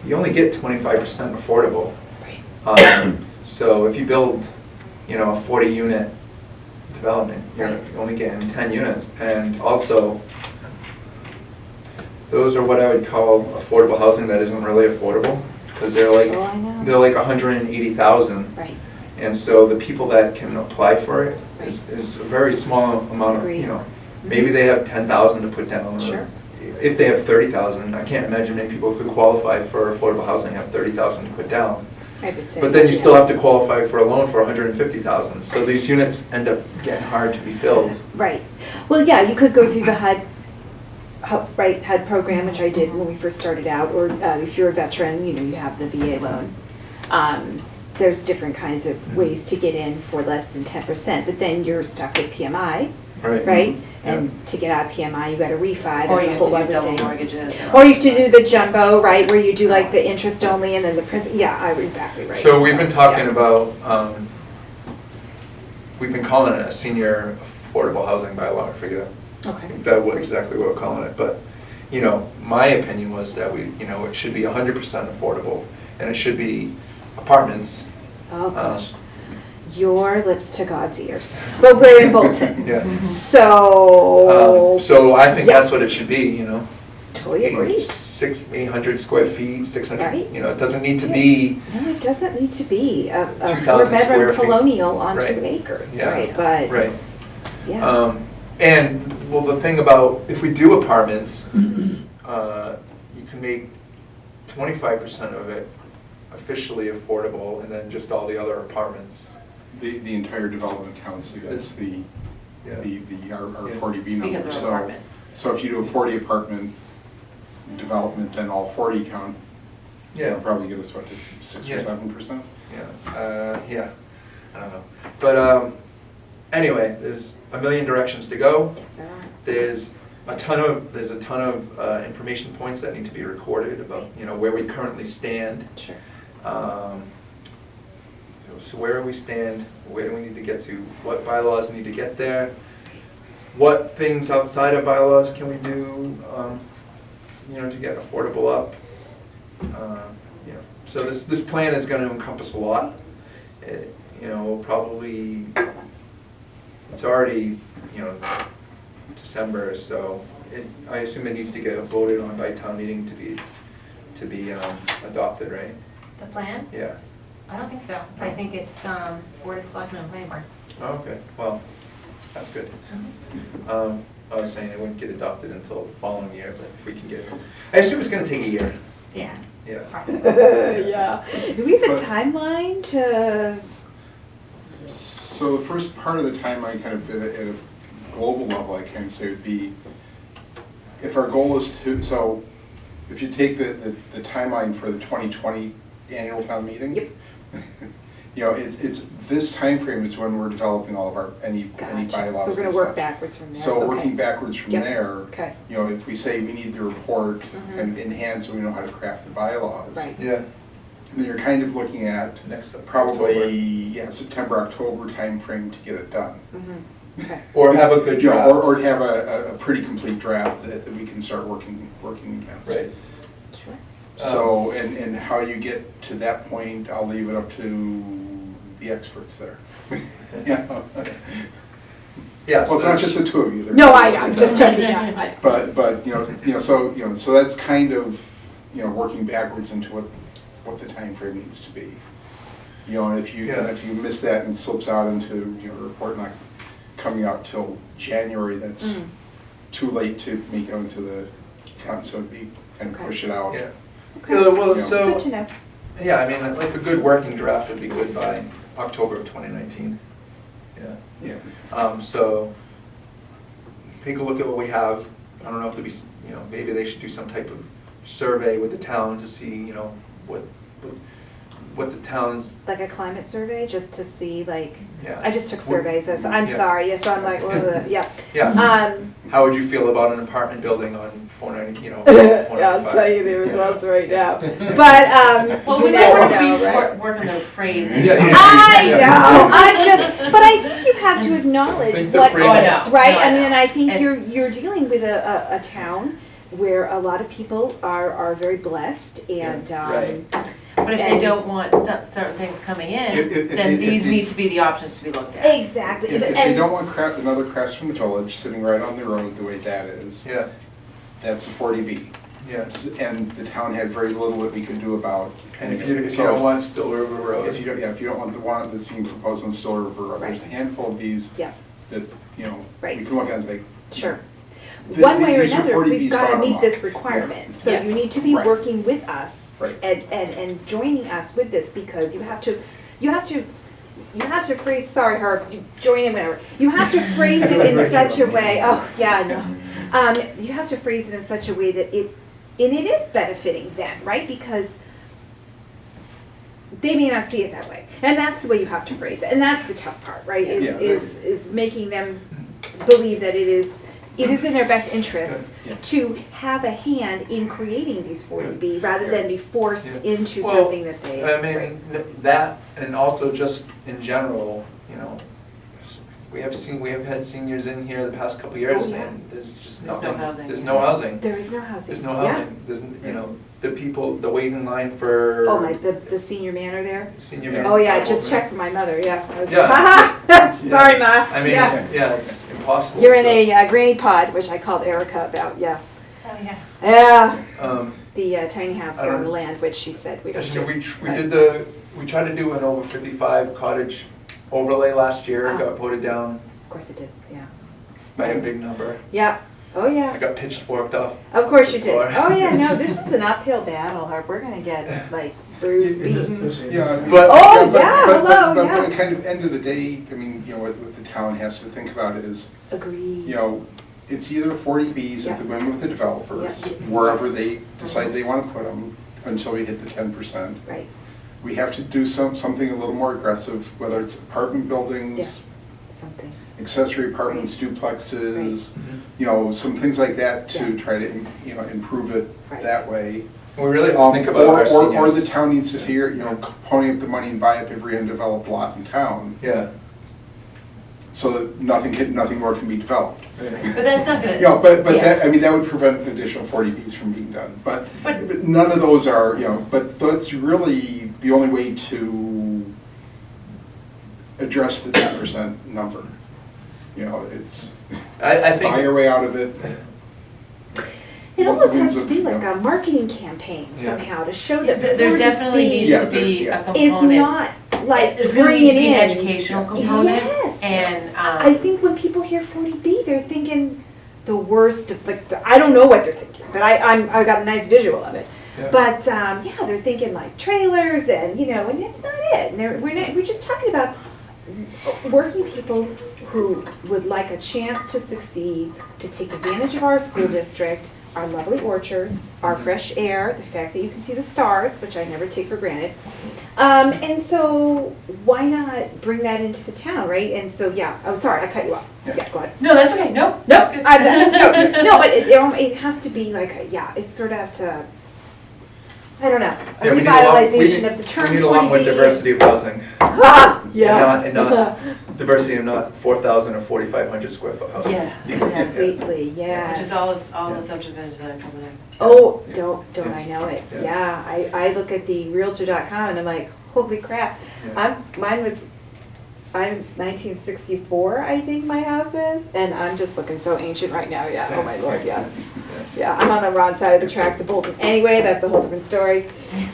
you only get 25% affordable. So if you build, you know, a 40-unit development, you're only getting 10 units. And also, those are what I would call affordable housing that isn't really affordable, because they're like, Oh, I know. they're like 180,000. Right. And so the people that can apply for it is a very small amount of, Agreed. you know, maybe they have 10,000 to put down. Or Sure. if they have 30,000, I can't imagine many people could qualify for affordable housing, have 30,000 to put down. I would say. But then you still have to qualify for a loan for 150,000. So these units end up getting hard to be filled. Right. Well, yeah, you could go through the HUD program, which I did when we first started out, or if you're a veteran, you know, you have the VA loan. There's different kinds of ways to get in for less than 10%, but then you're stuck with PMI, right? And to get out of PMI, you got to refi, Or that's you a have whole to do other double thing. mortgages. Or you have to do the jumbo, right, where you do like the interest only and then the principal, yeah, exactly right. So we've been talking yeah. about, we've been calling it a senior affordable housing bylaw, I forget Okay. what exactly what we're calling it, but, you know, my opinion was that it should be 100% affordable, and it should be apartments. Oh, gosh. Your lips to God's ears. Well, we're in Bolton. Yeah. So. So I think Yeah. that's what it should be, you know. Totally agree. 800 square feet, 600, Right. you know, it doesn't need to be, No, it doesn't need to be a 2,000 four-bedroom square feet. colonial on Right. 2 acres, Yeah. right? But, right. yeah. And, well, the thing about, if we do apartments, you can make 25% of it officially affordable, and then just all the other apartments. The entire development counts against our 40B number. Because they're So- apartments. So if you do a 40 apartment development, then all 40 count. That'll probably give us, what, 6 or Yeah. 7%? Yeah, I don't know. But anyway, there's a million directions to go. Yes, there are. There's a ton of information points that need to be recorded about, you know, where we currently stand. Sure. So where do we stand? Where do we need to get to? What bylaws need to get there? What things outside of bylaws can we do, you know, to get affordable up? You know, so this plan is going to encompass a lot. You know, we'll probably, it's already, you know, December, so I assume it needs to get voted on by town meeting to be adopted, right? The plan? Yeah. I don't think so. I think it's Board of Selectmen and Planning Board. Oh, okay, well, that's good. I was saying it wouldn't get adopted until the following year, but if we can get it. I assume it's gonna take a year. Yeah. Yeah. Yeah. Do we have a But- timeline to, So the first part of the timeline, kind of at a global level, I kind of say would be, if our goal is to, so if you take the timeline for the 2020 annual town meeting. Yep. You know, it's this time frame is when we're developing all of any gotcha. So bylaws we're and gonna work such. backwards from there. So Okay. working backwards from Yep. there, Okay. you know, if we say we need the report Mhm. and in hand so we know how to craft the bylaws. Right. Yeah. Then you're kind of looking at Next up, probably, September, October timeframe to get it done. Mhm. Okay. Or have a good You know, draft. or to have a pretty complete draft that we can start working against. Right. Sure. So, and how you get to that point, I'll leave it up to the experts there. Yeah. Yeah. Well, it's not just the two of you. there- No, I'm just trying to, yeah. But, so that's kind of, working backwards into what the time frame needs to be. You know, and if you miss that and it slips out into, the report not coming out till January, that's Mm. too late to make it into the town, so it'd be kind of Okay. push it out. Yeah. Okay. Yeah, well, Yeah. so, Good to know. yeah, I mean, like a good working draft would be good by October of 2019. Yeah. Yeah. So, take a look at what we have. I don't know if there'll be, maybe they should do some type of survey with the town to see, what what the town's, Like a climate survey, just to see, like, yeah. I just took surveys, so I'm Yeah. sorry, yeah, so I'm like, yeah. Yeah, how would you feel about an apartment building on 490, Yeah, I'll 495? tell you the results right now. But, Well, you we might never want to know, right? work on the phrasing. Yeah, yeah. I Yeah. know, I'm just, but I think you have to acknowledge Think the what phrase- Oh, I is, know. right? No, I mean, know. and I think It's- you're dealing with a town where a lot of people are very blessed and, right. But if they don't want certain things coming in, If then they- these need to be the options to be looked at. exactly. If they And- don't want another Craftsman Village sitting right on the road the way that is, Yeah, that's a 40B. yeah. And the town had very little that we could do about. And if any of you it. don't So want Still River Road. if you don't, yeah, if you don't want the one that's being proposed on Still River Road, there's a Right. handful of these Yeah. that, you know, Right. we can look at and say, Sure. Th- One way or these are another, 40Bs we've got to bottom meet line. this requirement. So Yeah. you need to be Right. working with us Right. and joining us with this because you have to phrase, sorry Herb, you join in whenever. You have to phrase it in such a way, oh, yeah, no. You have to phrase it in such a way that it is benefiting them, right? Because they may not see it that way. And that's the way you have to phrase it. And that's the tough part, right? Yeah. Is making them believe that it is in their best interest Yeah. to have a hand in creating these 40B rather than be forced Yeah. into Well, something that they. I mean, that, and also just in general, you know, we have had seniors in here the past couple of years, Oh, yeah. and there's just There's no nothing. housing. There's no housing. There is no housing. There's no Yeah. housing. There's, you know, the people, the waiting line for. Oh, the senior manor there? Senior. Yeah. Oh, yeah, I people. just checked for my mother, yeah. I was Yeah. like, ha sorry, Ma. I mean, Yeah. it's impossible. You're in so, a granny pod, which I called Erica about, yeah. Oh, yeah. Yeah, Um, the tiny house I don't- on the land, which she said we don't actually, do. we tried to do an over 55 cottage overlay last year, Oh. got voted down Of course it did, yeah. by a big number. Yeah, oh, I yeah. got pitchforked off. Of course you did. Before. Oh, yeah, no, this is an uphill battle, Harp. We're gonna get, like, bruised, beaten. Yeah. But- Oh, but- yeah, but- hello, but yeah. the kind of end of the day, I mean, you know, what the town has to think about is, Agreed. you know, it's either 40Bs at the whim of the developers, Yeah. wherever they decide they want to put them, until we hit the 10%. Right, We have to do something a little more aggressive, whether it's apartment buildings, something. accessory apartments, duplexes, Mhm. you know, some things like that to Yeah. try to, you know, improve it Right. that way. We really have to think about our Or the seniors. town needs to figure, you know, pony up the money and buy up every undeveloped lot in town, Yeah. so that nothing more can be developed. But that's not gonna. You know, but Yeah. that, I mean, that would prevent an additional 40Bs from being done, but But- none of those are, you know, but that's really the only way to address the 10% number. You know, it's, I buy think, your way out of it. It Well, almost the has means to be of, like you know. a marketing campaign Yeah. somehow to show Yeah, that there definitely 40B needs Yeah, to be yeah. a is component. not like There's gonna need to bringing be an in. educational component, Yes. and, I think when people hear 40B, they're thinking the worst of, like, I don't know what they're thinking, but I got a nice visual of it. Yeah. But, yeah, they're thinking like trailers and, you know, and that's not it. And we're just talking about working people who would like a chance to succeed, to take advantage of our school district, our lovely orchards, our fresh air, the fact that you can see the stars, which I never take for granted. And so why not bring that into the town, right? And so, yeah, oh, sorry, I cut you off. Yeah. Yeah, go ahead. no, that's okay, no, No, that's good. no, but it has to be like, it's sort of to, I don't know, a yeah, we need a lot, revitalization of the term 40B. we need a lot more diversity of housing. Ah, yeah. And not diversity of not 4,000 or 4,500 square foot houses. Yeah. Completely, yeah. Which is all the subdivisions that are coming in. Oh, Yeah. don't I know it? Yeah. Yeah, I look at the Realtor.com and I'm like, holy crap. Yeah. I'm 1964, I think my house is, and I'm just looking so ancient right now, yeah, oh my lord, yeah. Yeah, I'm on the wrong side of the tracks of Bolton. Anyway, that's a whole different story.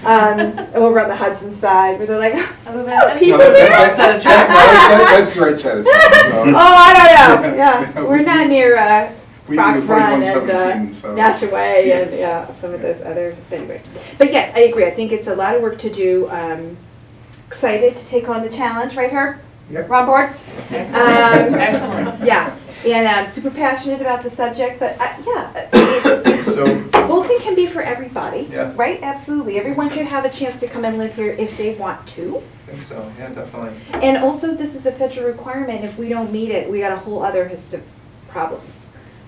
Over on the Hudson side, where they're like, "Oh, people No, there?" that's Side of tracks. that's the right side of town. Oh, I don't know, Yeah. yeah, we're not near, We Fox avoid Run and 117, so. Nashaway and, yeah, some of those other, anyway. But yes, I agree, I think it's a lot of work to do. Excited to take on the challenge, right, Herb? Yep. We're on board? Excellent, excellent. Yeah, and I'm super passionate about the subject, but yeah, So, Bolton can be for everybody, Yeah. right? Absolutely. Everyone so. should have a chance to come and live here if they want to. I think so, yeah, definitely. And also, this is a federal requirement. If we don't meet it, we got a whole other host of problems.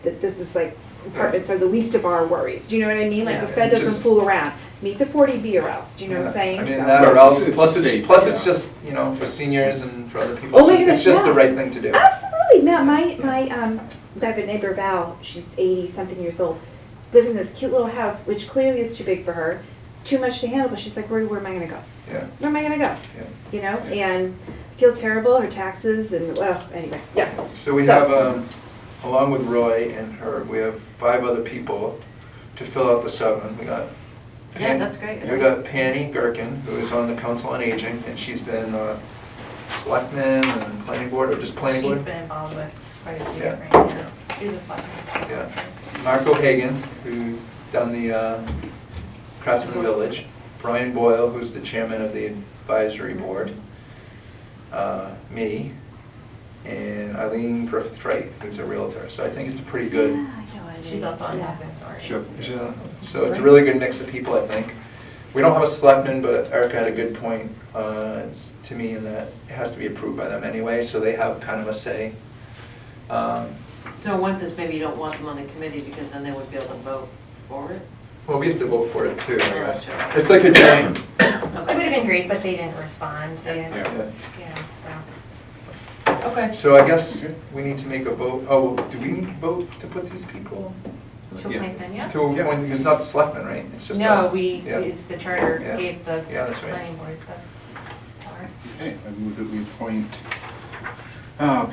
That this is like, apartments are the least of our worries. Do you know what I mean? Like, the Yeah. Fed doesn't Just- fool around. Meet the 40B or else. Do you know what I'm Yeah. saying? I mean, So- that or It's- else, it's plus a it's, state, plus it's yeah. just, you know, for seniors and for other people, Oh my it's just the goodness, yeah. right thing to do. Absolutely. No, I have a neighbor, Val, she's 80-something years old, live in this cute little house, which clearly is too big for her, too much to handle, but she's like, where am I gonna go? Yeah, Where am I gonna go? yeah. You know, and feel terrible, her taxes, and, well, anyway, yeah. So we So- have, along with Roy and her, we have 5 other people to fill out the 7. We got. Yeah, that's great. We got Penny Gherkin, who is on the Council on Aging, and she's been, selectman and planning board, or just planning She's board? been involved with quite a few Yeah. different, yeah. She's a fun. Yeah. Marco Hagan, who's done the Craftsman Village. Brian Boyle, who's the chairman of the advisory board. Me. And Eileen Griffith-Wright, who's a realtor. So I think it's a pretty good, Yeah, I know, I She's know. also on Yeah. housing authority. Sure. so it's a really good mix of people, I think. We don't have a selectman, but Erica had a good point to me in that it has to be approved by them anyway, so they have kind of a say. So in one sense, maybe you don't want them on the committee because then they wouldn't be able to vote for it? Well, we have to vote for it too, I Oh, guess. sure. It's like a giant, It would have been great, but they didn't respond. They didn't, yeah. yeah, so. Okay. So I guess we need to make a vote. Oh, well, do we need to vote to put these people? To Yeah. appoint them, yeah? To, when, it's not the selectmen, right? It's just No, us. Yeah. it's the charter Yeah. gave the Yeah, that's right. planning board the power. Okay, I move that we appoint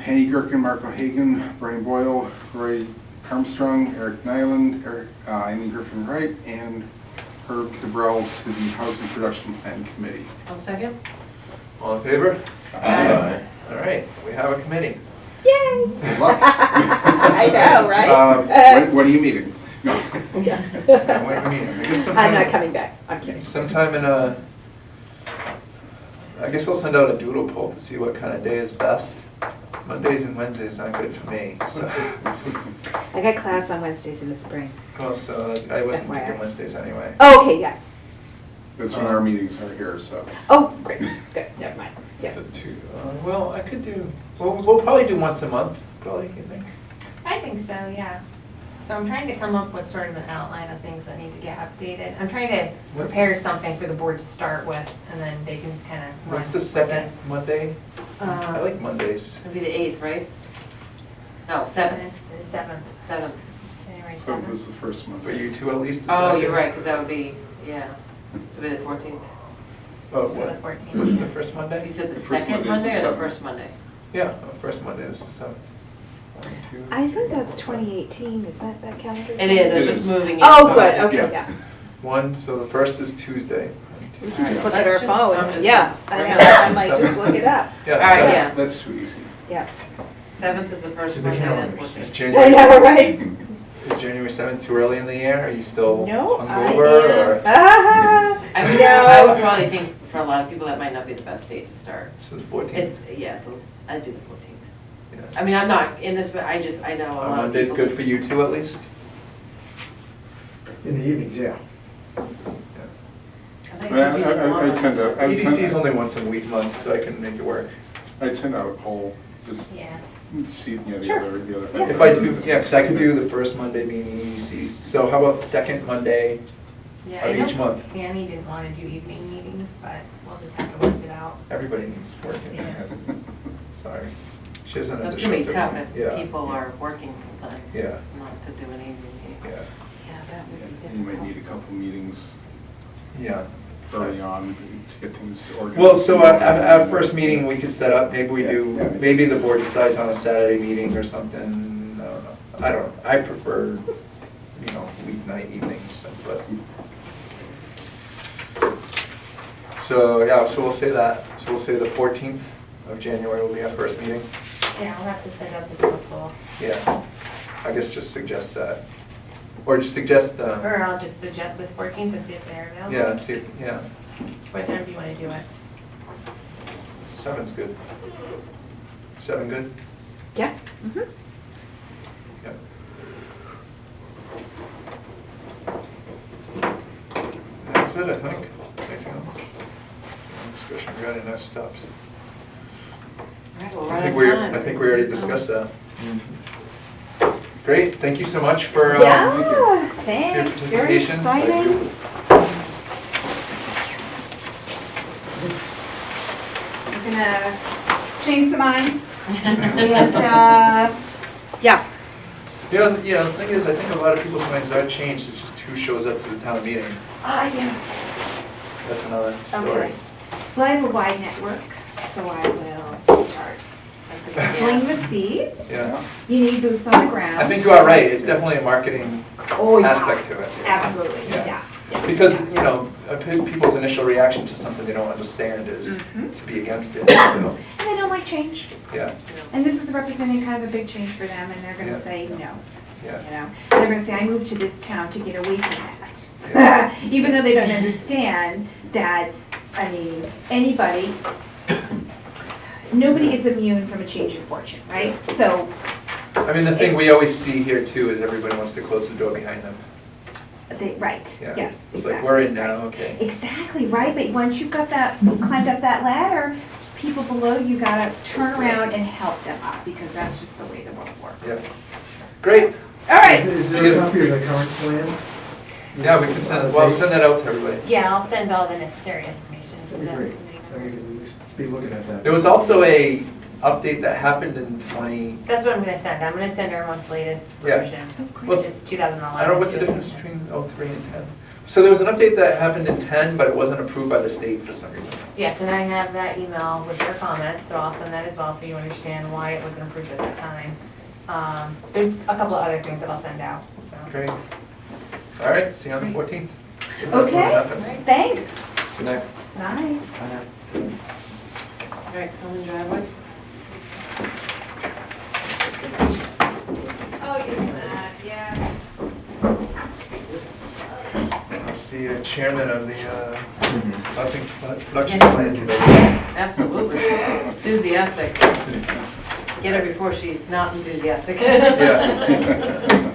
Penny Gherkin, Marco Hagan, Brian Boyle, Roy Armstrong, Eric Nyland, Eileen Griffin-Wright, and Herb Cabral to the Housing Production Plan Committee. I'll second. All in favor? Aye. All right, we have a committee. Yay! Good luck. I know, right? When are you meeting? No. Yeah. When are we meeting? I guess sometime. I'm not coming back, I'm kidding. Sometime in I guess I'll send out a doodle poll to see what kind of day is best. Mondays and Wednesdays aren't good for me, so. I got class on Wednesdays in the spring. Well, so I wasn't FYI. thinking Wednesdays anyway. Oh, okay, yeah. That's when our meetings are here, so. Oh, great, good, never mind, It's yeah. a 2. Well, I could do, we'll probably do once a month, probably, you think? I think so, yeah. So I'm trying to come up with sort of an outline of things that need to get updated. I'm trying to What's prepare this- something for the board to start with, and then they can kind of. What's the second Monday? I like Mondays. It'll be the 8th, right? No, 7th. It's 7th, 7th. January So it 7th. was the first month. For you two at least? is Oh, that you're good? right, because that would be, yeah. So it'll be the 14th. Oh, So what? the 14th. What's the first Monday? You said the The first second Monday is the Monday or the 7th. first Monday? Yeah, first Monday, this is 7. 1, 2, I think 3, that's 4, 5. 2018, is that calendar? It is, I was It just is. moving it. Oh, good, okay, Yeah. yeah. 1, so the first is Tuesday. 1, 2, We 3. can just look Let's at our just- I'm phones, just- yeah, I know, I might just look it up, Yeah, All right, so yeah. That's too easy. yeah. 7th is the first To the Monday, then calendars. Is 14th. January, I know, right? is January 7th too early in the year? Are you still No, I hungover or? Ah, I mean, no. I would probably think for a lot of people that might not be the best date to start. So the 14th? It's, yeah, so I'd do the 14th. Yeah. I mean, I'm not in this, but I know a lot of people. Monday's good for you too, at least? In the evenings, yeah. I think I- it's usually I- one I'd send on- I would send- EDC's only once a month, so I can make it work. I'd send out a poll, just Yeah. see, the Sure. other Yeah. If I do, yeah, because I could do the first Monday being EDC, so how about the second Monday Yeah, of I know each month? Annie didn't want to do evening meetings, but we'll just have to work it out. Everybody needs work in Yeah. Sorry. She doesn't have That's to gonna show be up tough to- if yeah, people are working full-time, Yeah, not to do an evening meeting. yeah, Yeah, that would be You might difficult. need a couple meetings yeah. early on to get things organized. Well, so at first meeting, we could set up, maybe we Yeah, do, yeah. maybe the board decides on a Saturday meeting or something, I don't know. I prefer, weeknight evenings, but. So, yeah, so we'll say that, so we'll say the 14th of January will be our first meeting. Yeah, I'll have to send out the protocol, Yeah, I guess just suggest that, or just suggest, or I'll just suggest this 14th and see if they're available. yeah, see, yeah, What time do you want to do it? 7's good. 7 good? Yeah, mhm. Yep. discussion regarding those steps. All right, well, we're I out think of we time. I think we already discussed that. Great, thank you so much for Yeah, your thanks, very participation. exciting. We're gonna change the minds. And, yeah, The thing is, I think a lot of people's minds are changed, it's just who shows up to the town meeting. yeah. That's another story. Okay. Well, I have a wide network, so I will start filling the seats. Yeah, You need boots on the ground. I think you are right, it's definitely a marketing Oh, yeah. aspect to it. Absolutely, Yeah. yeah. Because, people's initial reaction to something they don't understand is Mhm. to be against it, so, And they don't like change. yeah, And this is representing kind of a big change for them, and they're gonna Yeah. say no. yeah. They're gonna say, I moved to this town to get away from Yeah. that. Even though they don't understand that, anybody, nobody is immune from a change in fortune, right? So, I mean, the thing we always see here too is everybody wants to close the door behind them. right, Yeah. yes, It's like, exactly. we're in now, okay. Exactly, right, but once you've got that, climbed up that ladder, there's people below, you gotta turn around and help them up, because that's just the way the world works. Yeah. Great, All right, Is See there you. a copy of the current plan? yeah, we can send that out to everybody. Yeah, I'll send all the necessary information to That'd the be great. committee Then we members. can at least be looking at that. There was also a update that happened in 20, That's what I'm gonna send. I'm gonna send our most latest Yeah. version. What's- It's 2011. I don't know what's the difference between 03 and 10. So there was an update that happened in 10, but it wasn't approved by the state for some reason. Yes, and I have that email with their comments, so I'll send that as well, so you understand why it wasn't approved at that time. There's a couple of other things that I'll send out, so. Great. All right, see you on the 14th. if that's when it okay, happens. thanks. Good night. Bye. All right, common driveway. Oh, yeah. See the chairman of the housing production Yeah. plan committee. Absolutely. Enthusiastic. Get her before she's not enthusiastic. Yeah.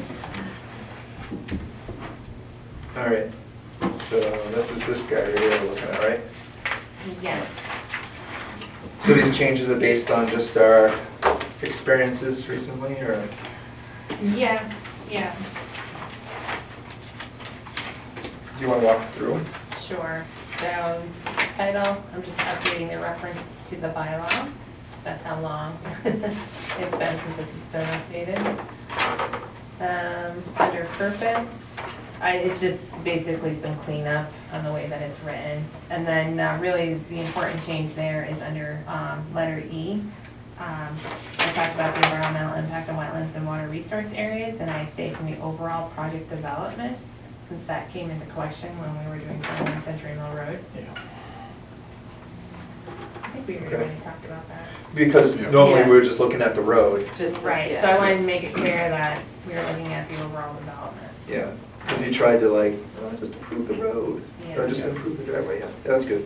All right, so this is this guy right here we're looking at, right? Yes. So these changes are based on just our experiences recently, or? Yeah. Do you want to walk through them? Sure. So, title, I'm just updating the reference to the bylaw. That's how long it's been since this has been updated. Under purpose, it's just basically some cleanup on the way that it's written. And then really the important change there is under letter E. I talked about the environmental impact on wetlands and water resource areas, and I say from the overall project development, since that came into question when we were doing 21 Century Mill Road. Yeah. I think we already talked about that. Because normally we were just looking at the road. Just, Right, yeah. so I wanted to make it clear that we were looking at the overall development. Yeah, because he tried to just improve the road, or Yeah. just improve the driveway, yeah, that's good.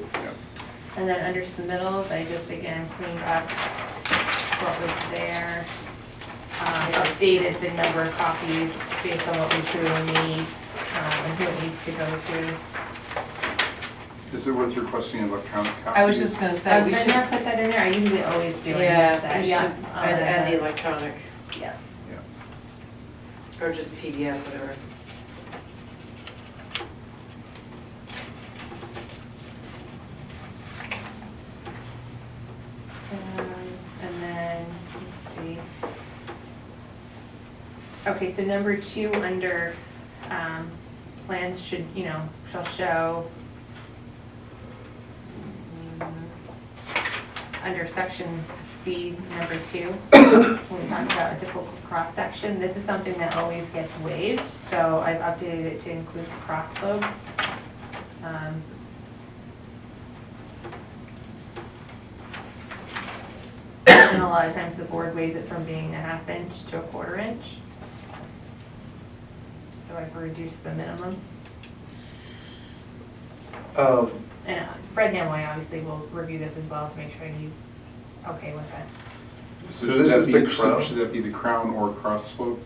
And then under submittals, I just again cleaned up what was there. Updated the number of copies based on what we truly need, and who it needs to go to. Is it worth requesting electronic copies? I was just gonna say, I we did should, not put that in there, I usually always do. I missed yeah, that. we should Yeah, add the electronic, Yeah. or just PDF, whatever. And then, let's see. Okay, so number 2 under, plans should, shall show, under section C, number 2, when we talk about a typical cross-section, this is something that always gets waived, so I've updated it to include the cross slope. And a lot of times the board waives it from being a 1/2 inch to a 1/4 inch. So I've reduced the minimum. And Fred Hamway obviously will review this as well to make sure he's okay with it. So should this that is be- the crown? Should that be the crown or cross slope?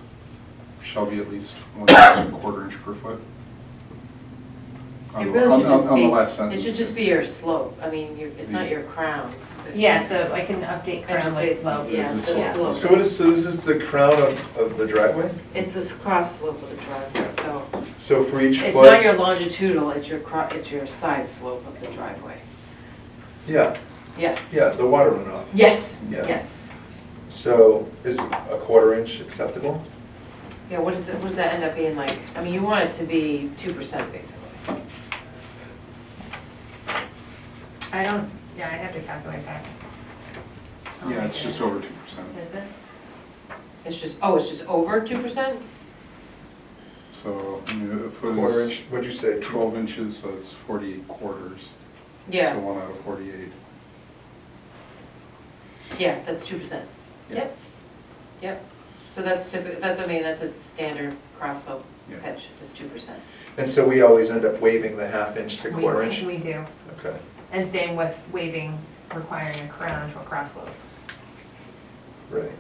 Shall be at least 1.25 inch per foot? on It the, really should just on the be, last it sentence. should just be your slope, I mean, it's not your crown. but- Yeah, so I can update I crown just say, with slope. yeah, The the slope. slope. So what is, so this is the crown of the driveway? It's this cross slope of the driveway, so So for each it's foot? not your longitudinal, it's your side slope of the driveway. Yeah, Yeah, yeah, the water runoff. yes, Yeah. yes. So is a 1/4 inch acceptable? Yeah, what does that end up being like? I mean, you want it to be 2% basically. I don't, yeah, I'd have to calculate that. I'll Yeah, make it's it. just over 2%. Is it? It's just over 2%? So, I mean, if it 1/4 was inch, what'd you say? 12 inches, so it's 48 quarters. Yeah, So 1 out of 48. yeah, that's 2%. Yeah. Yep, yep. So that's, I mean, that's a standard cross slope Yeah. pitch, is 2%. And so we always end up waiving the 1/2 inch to 1/4 inch? We do. Okay. And same with waiving, requiring a crown to a cross slope. Right.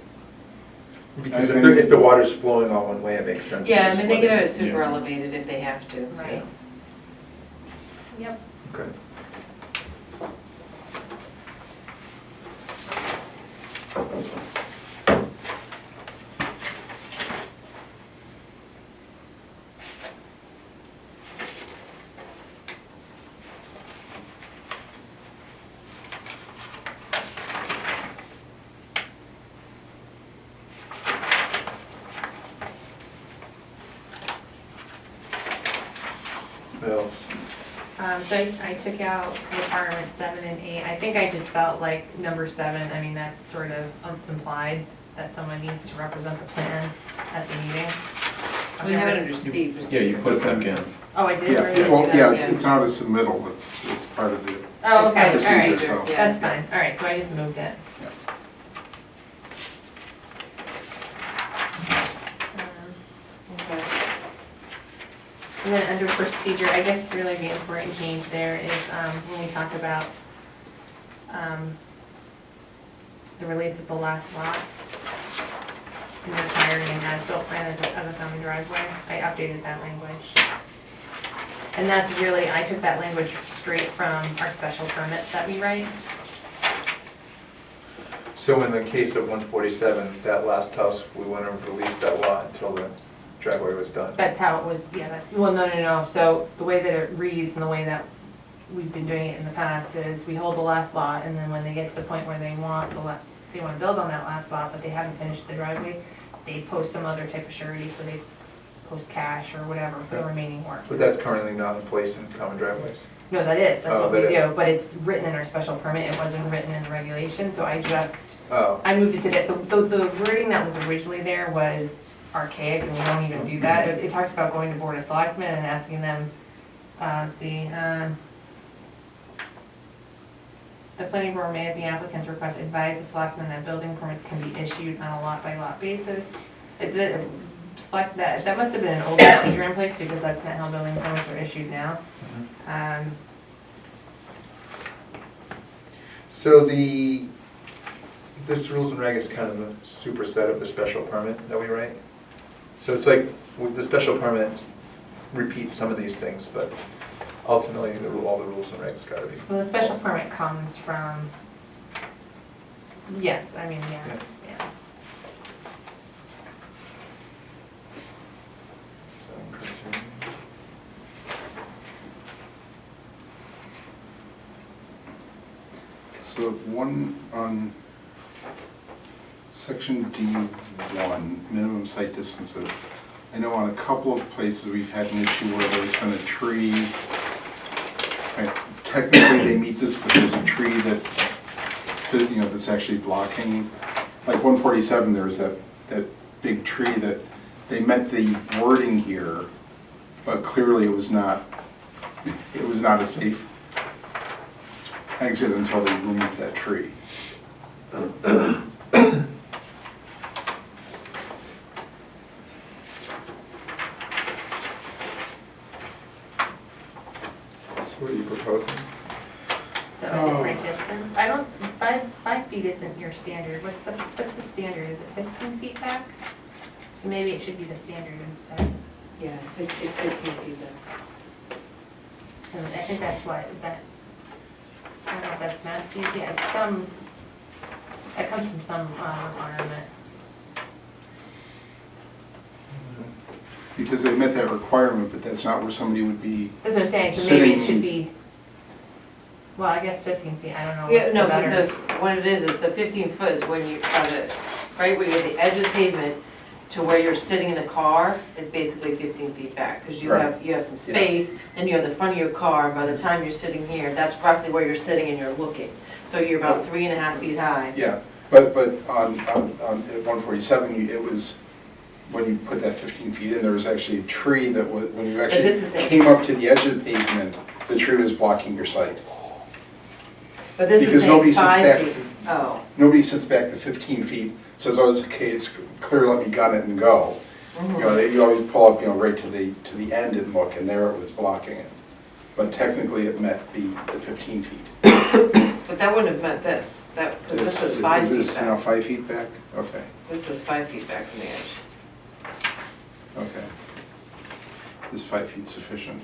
Because I if think- if the water's flowing all one way, it makes sense to Yeah, I just mean, they let can it- have it super Yeah. elevated if they have to, so. Right. Yep. Okay. What else? So I took out requirements 7 and 8. I think I just felt like number 7, I mean, that's sort of implied that someone needs to represent the plan at the meeting. I've We have never it under C. Yeah, you put it back in. Oh, I did? Yeah, Really? well, yeah, Yeah. it's not a submittal, it's part of the, Oh, okay, all It's right. procedure, so. Yeah. That's fine. All right, so I just moved it. Okay. And then under procedure, I guess really the important change there is when we talk about the release of the last lot and retiring an as-built plan of a common driveway, I updated that language. And that's really, I took that language straight from our special permits that we write. So in the case of 147, that last house, we wouldn't have released that lot until the driveway was done. That's how it was, yeah, well, no. So the way that it reads and the way that we've been doing it in the past is we hold the last lot, and then when they get to the point where they want they want to build on that last lot, but they haven't finished the driveway, they post some other type of surety, so they post cash or whatever for the remaining work. But that's currently not in place in common driveways. No, that is, that's Oh, what we that do, is. but it's written in our special permit, it wasn't written in the regulation, so I Oh, moved it to the wording that was originally there was archaic, and we don't even do that. It talked about going to Board of Selectmen and asking them, let's see, the planning board may at the applicant's request advise the selectmen that building permits can be issued on a lot-by-lot basis. That must have been an old procedure in place, because that's not how building permits are issued now. so this rules and reg is kind of a superset of the special permit that we write. So it's like, with the special permit repeats some of these things, but ultimately, all the rules and regs gotta be. Well, the special permit comes from, yes, I mean, yeah. Design criteria. so one on section D1, minimum site distances. I know on a couple of places we've had an issue where there's been a tree. Technically, they meet this, but there's a tree that's actually blocking. Like 147, there's that big tree that they met the wording here, but clearly it was not a safe exit until they removed that tree. So what are you proposing? So a different distance. I don't, 5 feet isn't your standard. What's the standard? Is it 15 feet back? So maybe it should be the standard instead. Yeah, it's 15 feet then. And I think that's what, is that, I don't know if that's Mass DOT, yeah, it's some, that comes from some requirement. Because they met that requirement, but that's not where somebody would be. That's what I'm saying, so maybe it Sitting- should be, well, I guess 15 feet, I don't know. Yeah, what's no, the better- because what it is the 15 foot is when you are right where you're at the edge of the pavement to where you're sitting in the car is basically 15 feet back, because you Right. have some space, then you have the front of your car, by the time you're sitting here, that's roughly where you're sitting and you're looking. So you're about 3.5 feet high. Yeah, but on at 147, it was, when you put that 15 feet in, there was actually a tree that was, when you actually this is it. came up to the edge of the pavement, the tree was blocking your sight. But this Because is nobody saying sits 5 back, feet. Oh. nobody sits back to 15 feet, says, oh, it's okay, it's clear, let me gun it and go. You know, you always pull up, right to the end and look, and there it was blocking it. But technically, it met the 15 feet. But that wouldn't have meant this, because this is 5 Is feet this now back. 5 feet back? Okay, This is 5 feet back from the edge. okay. Is 5 feet sufficient?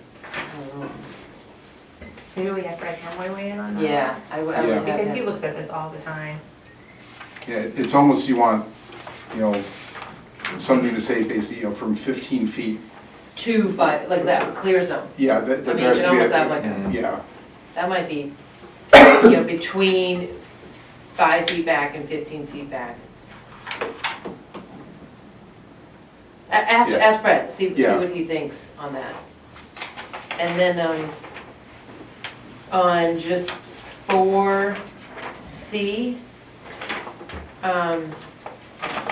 Maybe we have Fred Hamway weigh in on that? Yeah, I would Yeah. have Because that. he looks at this all the time. Yeah, it's almost, you want, something to say basically, from 15 feet, 2 by, like that, clear zone. yeah, I that mean, there has you to could be. almost have like a, Yeah, that might be, between 5 feet back and 15 feet back. Yeah. Ask Fred, see Yeah. what he thinks on that. And then, on just 4C,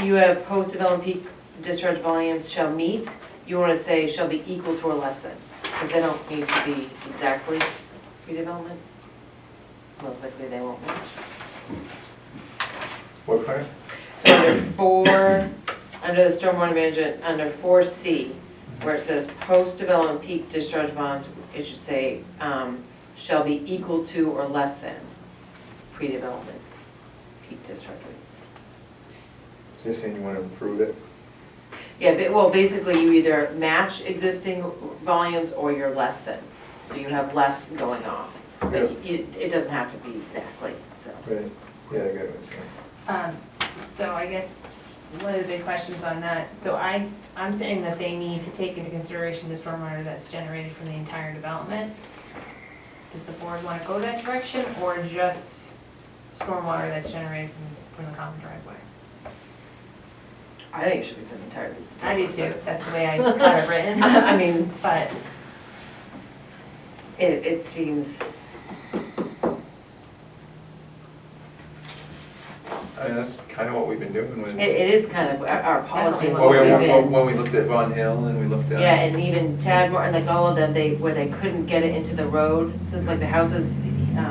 you have post-development peak discharge volumes shall meet. You want to say shall be equal to or less than, because they don't need to be exactly pre-development. Most likely they won't match. What part? So under the stormwater management, under 4C, where it says post-development peak discharge volumes, it should say, shall be equal to or less than pre-development peak discharge rates. So you're saying you want to improve it? Yeah, well, basically you either match existing volumes or you're less than. So you have less going off. But it doesn't have to be exactly, so. Right, yeah, I got it. So I guess one of the big questions on that, so I'm saying that they need to take into consideration the stormwater that's generated from the entire development. Does the board want to go that direction, or just stormwater that's generated from the common driveway? I think it should be done entirely. I do too, that's the way I got it written. I mean, But, it seems, I mean, that's kind of what we've been doing with. it is kind of our policy. Definitely. Well, what we've been- when we looked at Von Hill and we looked at. Yeah, and even Tadmore, and like all of them, where they couldn't get it into the road, so it's like the houses,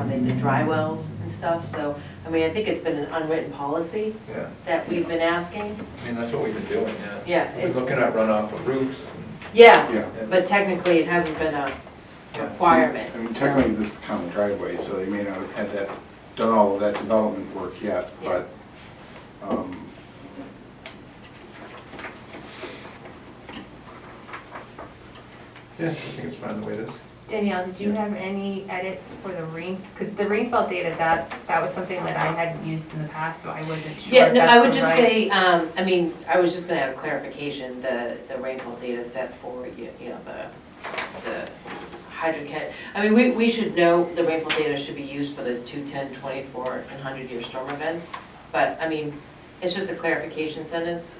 they did dry wells and stuff, so, I mean, I think it's been an unwritten policy Yeah, that we've been asking. I mean, that's what we've been doing, yeah. Yeah, We're it's, looking at runoff of roofs. yeah, yeah. but technically it hasn't been a Yeah. requirement. I mean, so- technically, this is common driveway, so they may not have had that, done all of that development work yet, Yeah. but, Yeah, I think it's fine the way it is. Danielle, did you have any edits for the rain, because the rainfall data, that was something that I had used in the past, so I wasn't sure. Yeah, if no, that's I would the just right- say, I mean, I was just gonna add a clarification, the rainfall data set for, the hydrocad. I mean, we should know the rainfall data should be used for the 2, 10, 24, and 100-year storm events. But, I mean, it's just a clarification sentence.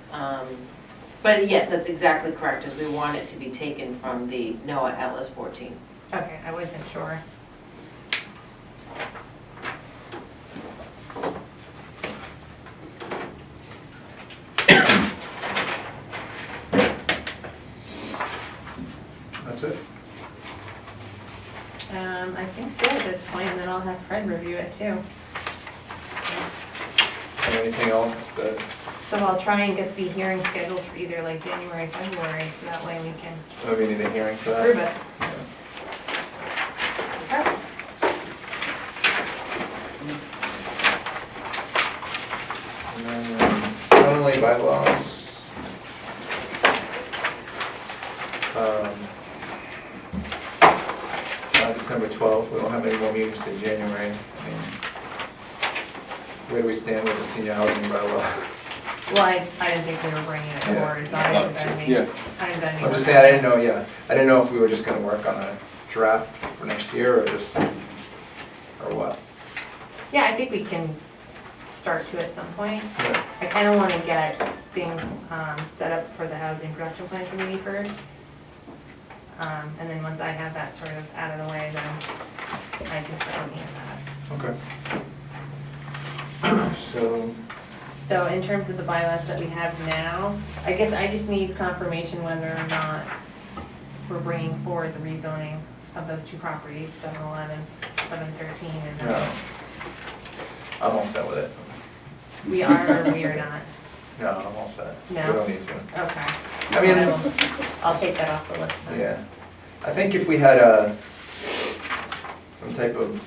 But yes, that's exactly correct, is we want it to be taken from the NOAA Atlas 14. Okay, I wasn't sure. That's it? I think so at this point, and then I'll have Fred review it too. And anything else that, So I'll try and get the hearing scheduled for either like January, February, so that way we can we need a hearing for that? approve it. Yeah. Okay. And then, only bylaws. just say January. I mean, where do we stand with the senior housing bylaw? Well, I didn't think we were bringing it Yeah. forward, so I haven't done any. Yeah. I haven't done any. I'm just work saying, I on it. didn't know, yeah, I didn't know if we were just gonna work on a draft for next year, or just, or what. Yeah, I think we can start to at some point. Yeah. I kind of want to get things set up for the housing production plan committee first. And then once I have that sort of out of the way, then I can start looking at that. Okay. So, So in terms of the bylaws that we have now, I guess I just need confirmation whether or not we're bringing forward the rezoning of those two properties, 711, 713, and no, then I'm all set with it. we are or we are not. No, I'm all set. No? We don't need to. Okay. I mean- I'll take that off the list then. Yeah. I think if we had some type of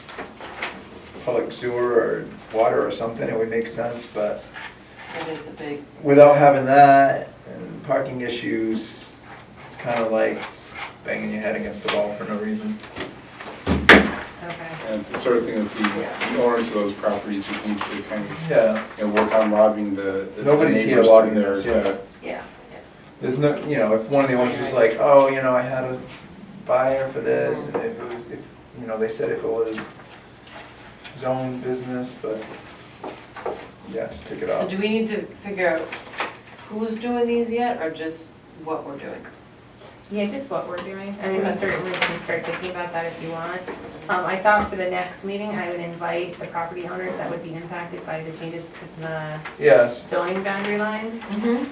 public sewer or water or something, it would make sense, but It is a big, without having that and parking issues, it's kind of like banging your head against a wall for no reason. Okay. And it's the sort of thing that the owners of those properties would need to kind of, Yeah. work on lobbying the Nobody's here neighbors lobbying there this, to- yeah. yeah, There's no, if one of the owners was like, oh, I had a buyer for this, and if it was, they said if it was zone business, but, yeah, just take it So off. do we need to figure out who's doing these yet, or just what we're doing? Yeah, just what we're doing. I mean, certainly we can start thinking about that if you want. I thought for the next meeting, I would invite the property owners that would be impacted by the changes to the Yes, zoning boundary lines.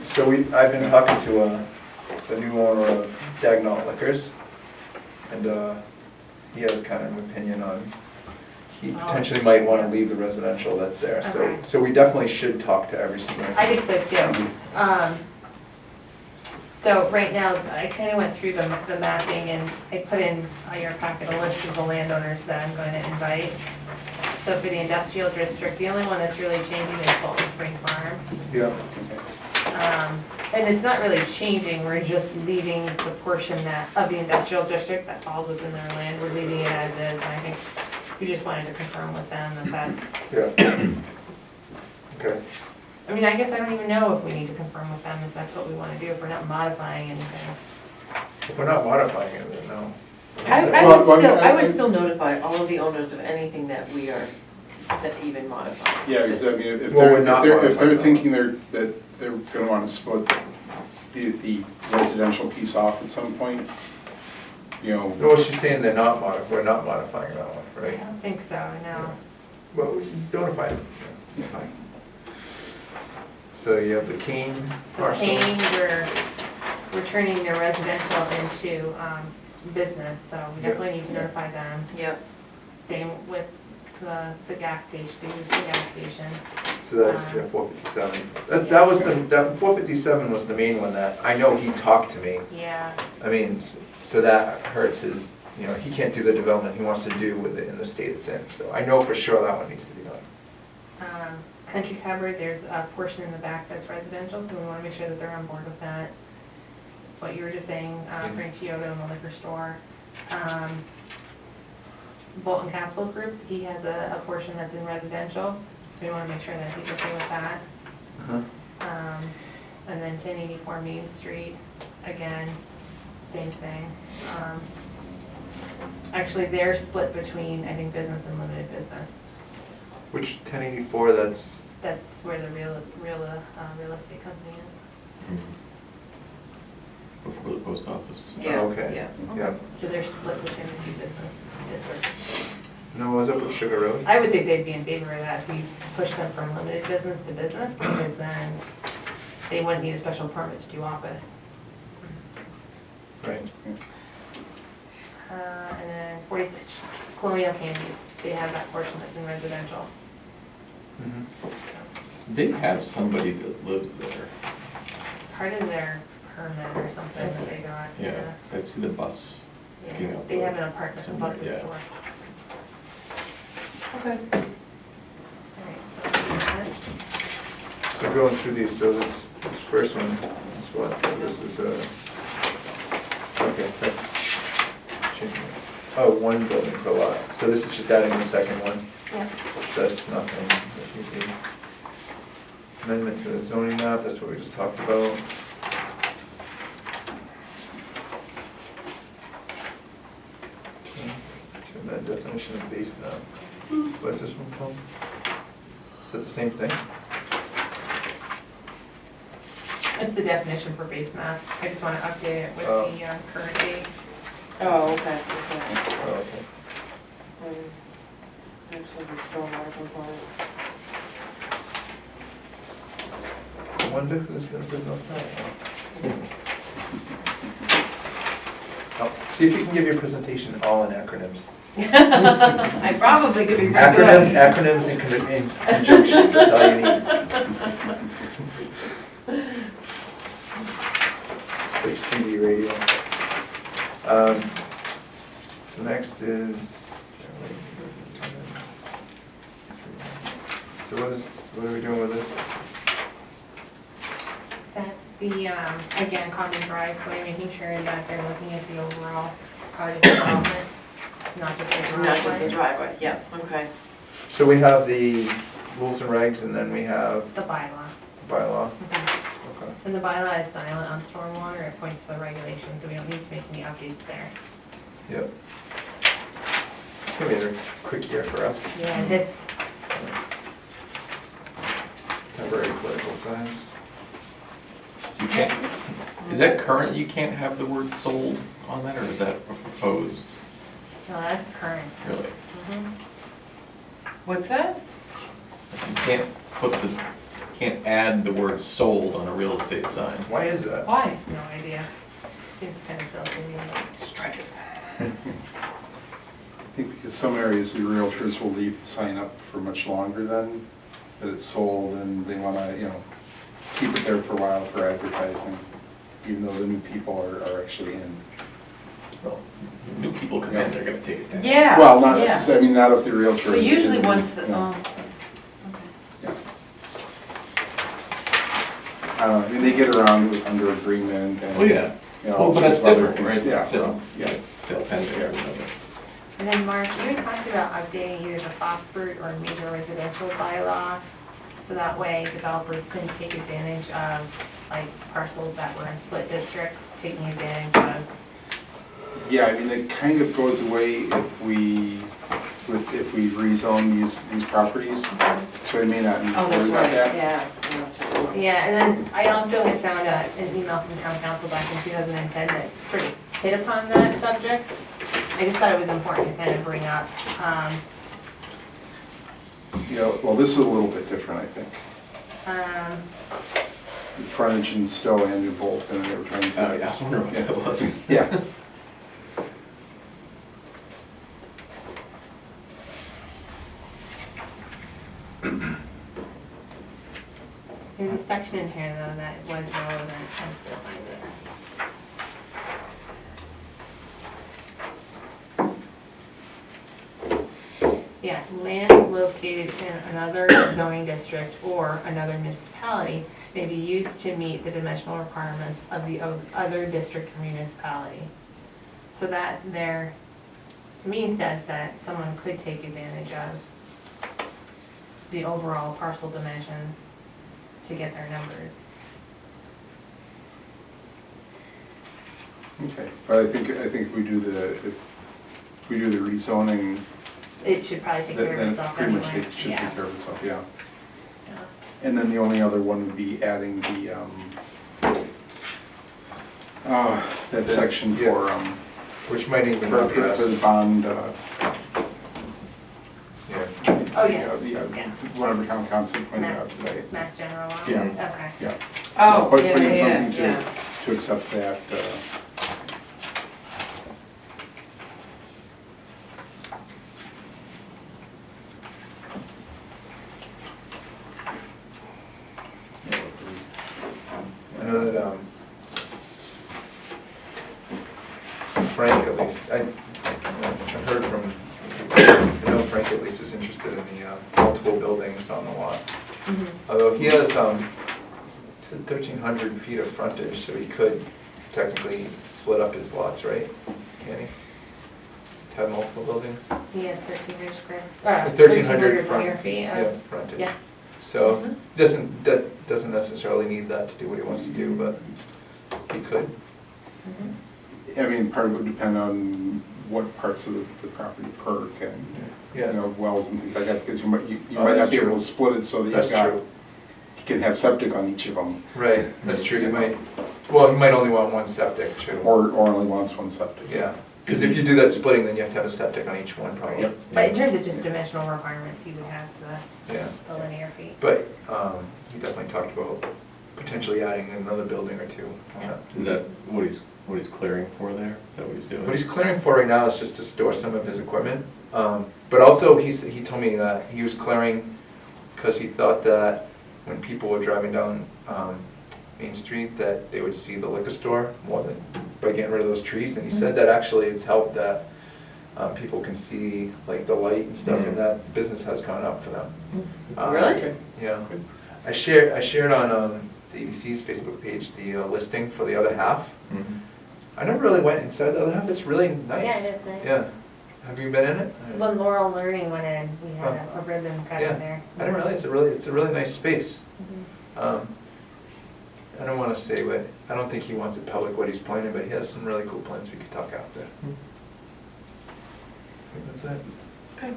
so I've been talking to the new owner of Dagnall Liquors, and he has kind of an opinion on, he potentially might want to leave the residential that's there, Okay. so we definitely should talk to every single. I think so too. So right now, I kind of went through the mapping and I put in your packet a list of the landowners that I'm going to invite. So for the industrial district, the only one that's really changing is Bolton Spring Farm. Yeah. And it's not really changing, we're just leaving the portion of the industrial district that falls within their land, we're leaving it as is. And I think we just wanted to confirm with them that that's, Yeah. Okay. I mean, I guess I don't even know if we need to confirm with them if that's what we want to do, if we're not modifying anything. If we're not modifying it, then no. I Well, would well, still, I I- would still notify all of the owners of anything that we are to even modify. Yeah, because I mean, if Well, they're, we're not if they're modifying thinking that they're gonna want to split the residential piece off at some point, No, she's saying we're not modifying that one, I right? don't think so, no. Well, we can notify them. Yeah, fine. So you have the Kane parcel? Paying, we're turning their residential into business, so we Yeah. definitely need to notify them. Yep. Same with the gas station, the gas station. So that's the 457. That was that 457 was the main one that, I know he talked to me. Yeah, I mean, so that hurts his, he can't do the development he wants to do with it in the state it's in. So I know for sure that one needs to be done. Country Cupboard, there's a portion in the back that's residential, so we want to make sure that they're on board with that. What you were just saying, Frank Chiodo in the liquor store. Bolton Capital Group, he has a portion that's in residential, so we want to make sure that he's okay with that. And then 1084 Main Street, again, same thing. Actually, they're split between, I think, business and limited business. Which 1084, that's, That's where the real estate company is. Before the post office. Yeah, okay. yeah. yeah. So they're split between the two business districts. No, was up with Sugar Road? I would think they'd be in favor of that if we push them from limited business to business, because then they wouldn't need a special permit to do office. Right. And then 46 Colonial Candies, they have that portion that's in residential. They have somebody that lives there. Part of their permit or something that they got. Yeah, so I see the bus. picking Yeah, up they have the- an apartment somewhere, above the yeah. store. Okay. All right, so So going through these, so this first one is what? So this is okay, that's changing it. Oh, one building per lot, so this is just adding the second one. Yeah. That's nothing, that's easy. Amendment to the zoning map, that's what we just talked about. Okay, to amend definition of base map. What's this one called? Is that the same thing? It's the definition for base map. I just want to update it with Oh. the current date. Oh, okay, okay. Oh, okay. Next was a stormwater component. I wonder who's gonna present that. Oh, see if you can give your presentation all in acronyms. I probably could be pretty Acronyms, good. acronyms and conjunctions, that's all you need. Like CD radio. Next is. So what are we doing with this? That's the, again, common driveway, making sure that they're looking at the overall project development, not just the driveway. Not just the driveway, yeah, okay. So we have the rules and regs, and then we have The bylaw. bylaw. Mhm. Okay. And the bylaw is silent on stormwater, it points to the regulations, so we don't need to make any updates there. Yep. It's gonna be another quick year for us. Yeah, this, Temporary political science. So you can't, is that current, you can't have the word sold on that, or is that proposed, no, that's current. really? Mhm. What's that? You can't put the, can't add the word sold on a real estate sign. Why is that? Why? No idea. Seems kind of silly to me. Strike it. I think because some areas, the realtors will leave the sign up for much longer than, that it's sold, and they wanna, keep it there for a while for advertising, even though the new people are actually in. Well, new people come in, they're gonna take it down. Yeah. Well, not yeah. necessarily, I mean, not if the realtor. But usually is- once the, yeah. okay. Yeah. I don't know, I mean, they get around with under agreement and. Oh, yeah. all Well, but that's sorts of other different, things. right? Yeah, Sale, well, yeah. sale pending or whatever. And then Mark, you had talked about updating either the phosphate or major residential bylaw, so that way developers couldn't take advantage of like parcels that were in split districts, taking advantage of. Yeah, I mean, it kind of goes away if we rezone these properties, so I may not need to Oh, worry that's about right, that. yeah. That's right. Yeah, and then I also had found an email from town council back in 2010 that sort of hit upon that subject. I just thought it was important to kind of bring up. Well, this is a little bit different, I think. Um, The frontage in Stowe and New Bolton, they were trying to. Oh, yeah, I was wondering what that was. Yeah. There's a section in here though that was relevant, I still find it. Yeah, land located in another zoning district or another municipality may be used to meet the dimensional requirements of the other district or municipality. So that there, to me, says that someone could take advantage of the overall parcel dimensions to get their numbers. Okay, but I think if we do the rezoning, It should probably take care then of it itself pretty much anyway. should take Yeah. care of itself, yeah. So, And then the only other one would be adding the, that section for, Which might even for address. the bond, Oh, yes. yeah, whatever town council pointed out today. Mass General law? Yeah. Okay. Yeah. Oh, But yeah, putting yeah, something yeah. to accept that, I know that, Frank at least, I've heard from, I know Frank at least is interested in the multiple buildings on the lot. Mhm. Although he has, it's 1,300 feet of frontage, so he could technically split up his lots, right? Can he? have multiple buildings. He has 1,300 square. It's 1,300 square front, feet. yeah, frontage. yeah. So, that doesn't necessarily need that to do what he wants to do, but he could. I mean, part of it would depend on what parts of the property perk and, you Yeah, know, wells and things like that, because you might Oh, not that's be able true. to split it so that That's you've got, true. you can have septic on each of them, Right, that's true, you might, well, he might only want one septic too. or only wants one septic. Yeah, because if you do that splitting, then you have to have a septic on each one probably. Yep. But in terms of just dimensional requirements, you would have Yeah, the linear feet. but he definitely talked about potentially adding another building or two on that. Is that what he's clearing for there? Is that what he's doing? What he's clearing for right now is just to store some of his equipment. But also, he told me that he was clearing because he thought that when people were driving down Main Street, that they would see the liquor store more than by getting rid of those trees. And he said that actually it's helped that people can see like the light and stuff, and that business has gone up for them. Okay. Yeah. I shared on the EDC's Facebook page the listing for the other half. Mhm. I never really went inside the other half. It's really nice. Yeah, it is nice. Yeah. Have you been in it? When Laurel Learning went in, we had a ribbon cut Yeah. in there. I didn't realize it's a really nice space. I don't want to say what, I don't think he wants it public what he's planning, but he has some really cool plans we could talk after. I think that's it. Okay.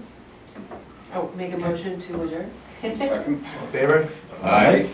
Oh, make a motion to adjourn? Second? All in favor? Aye.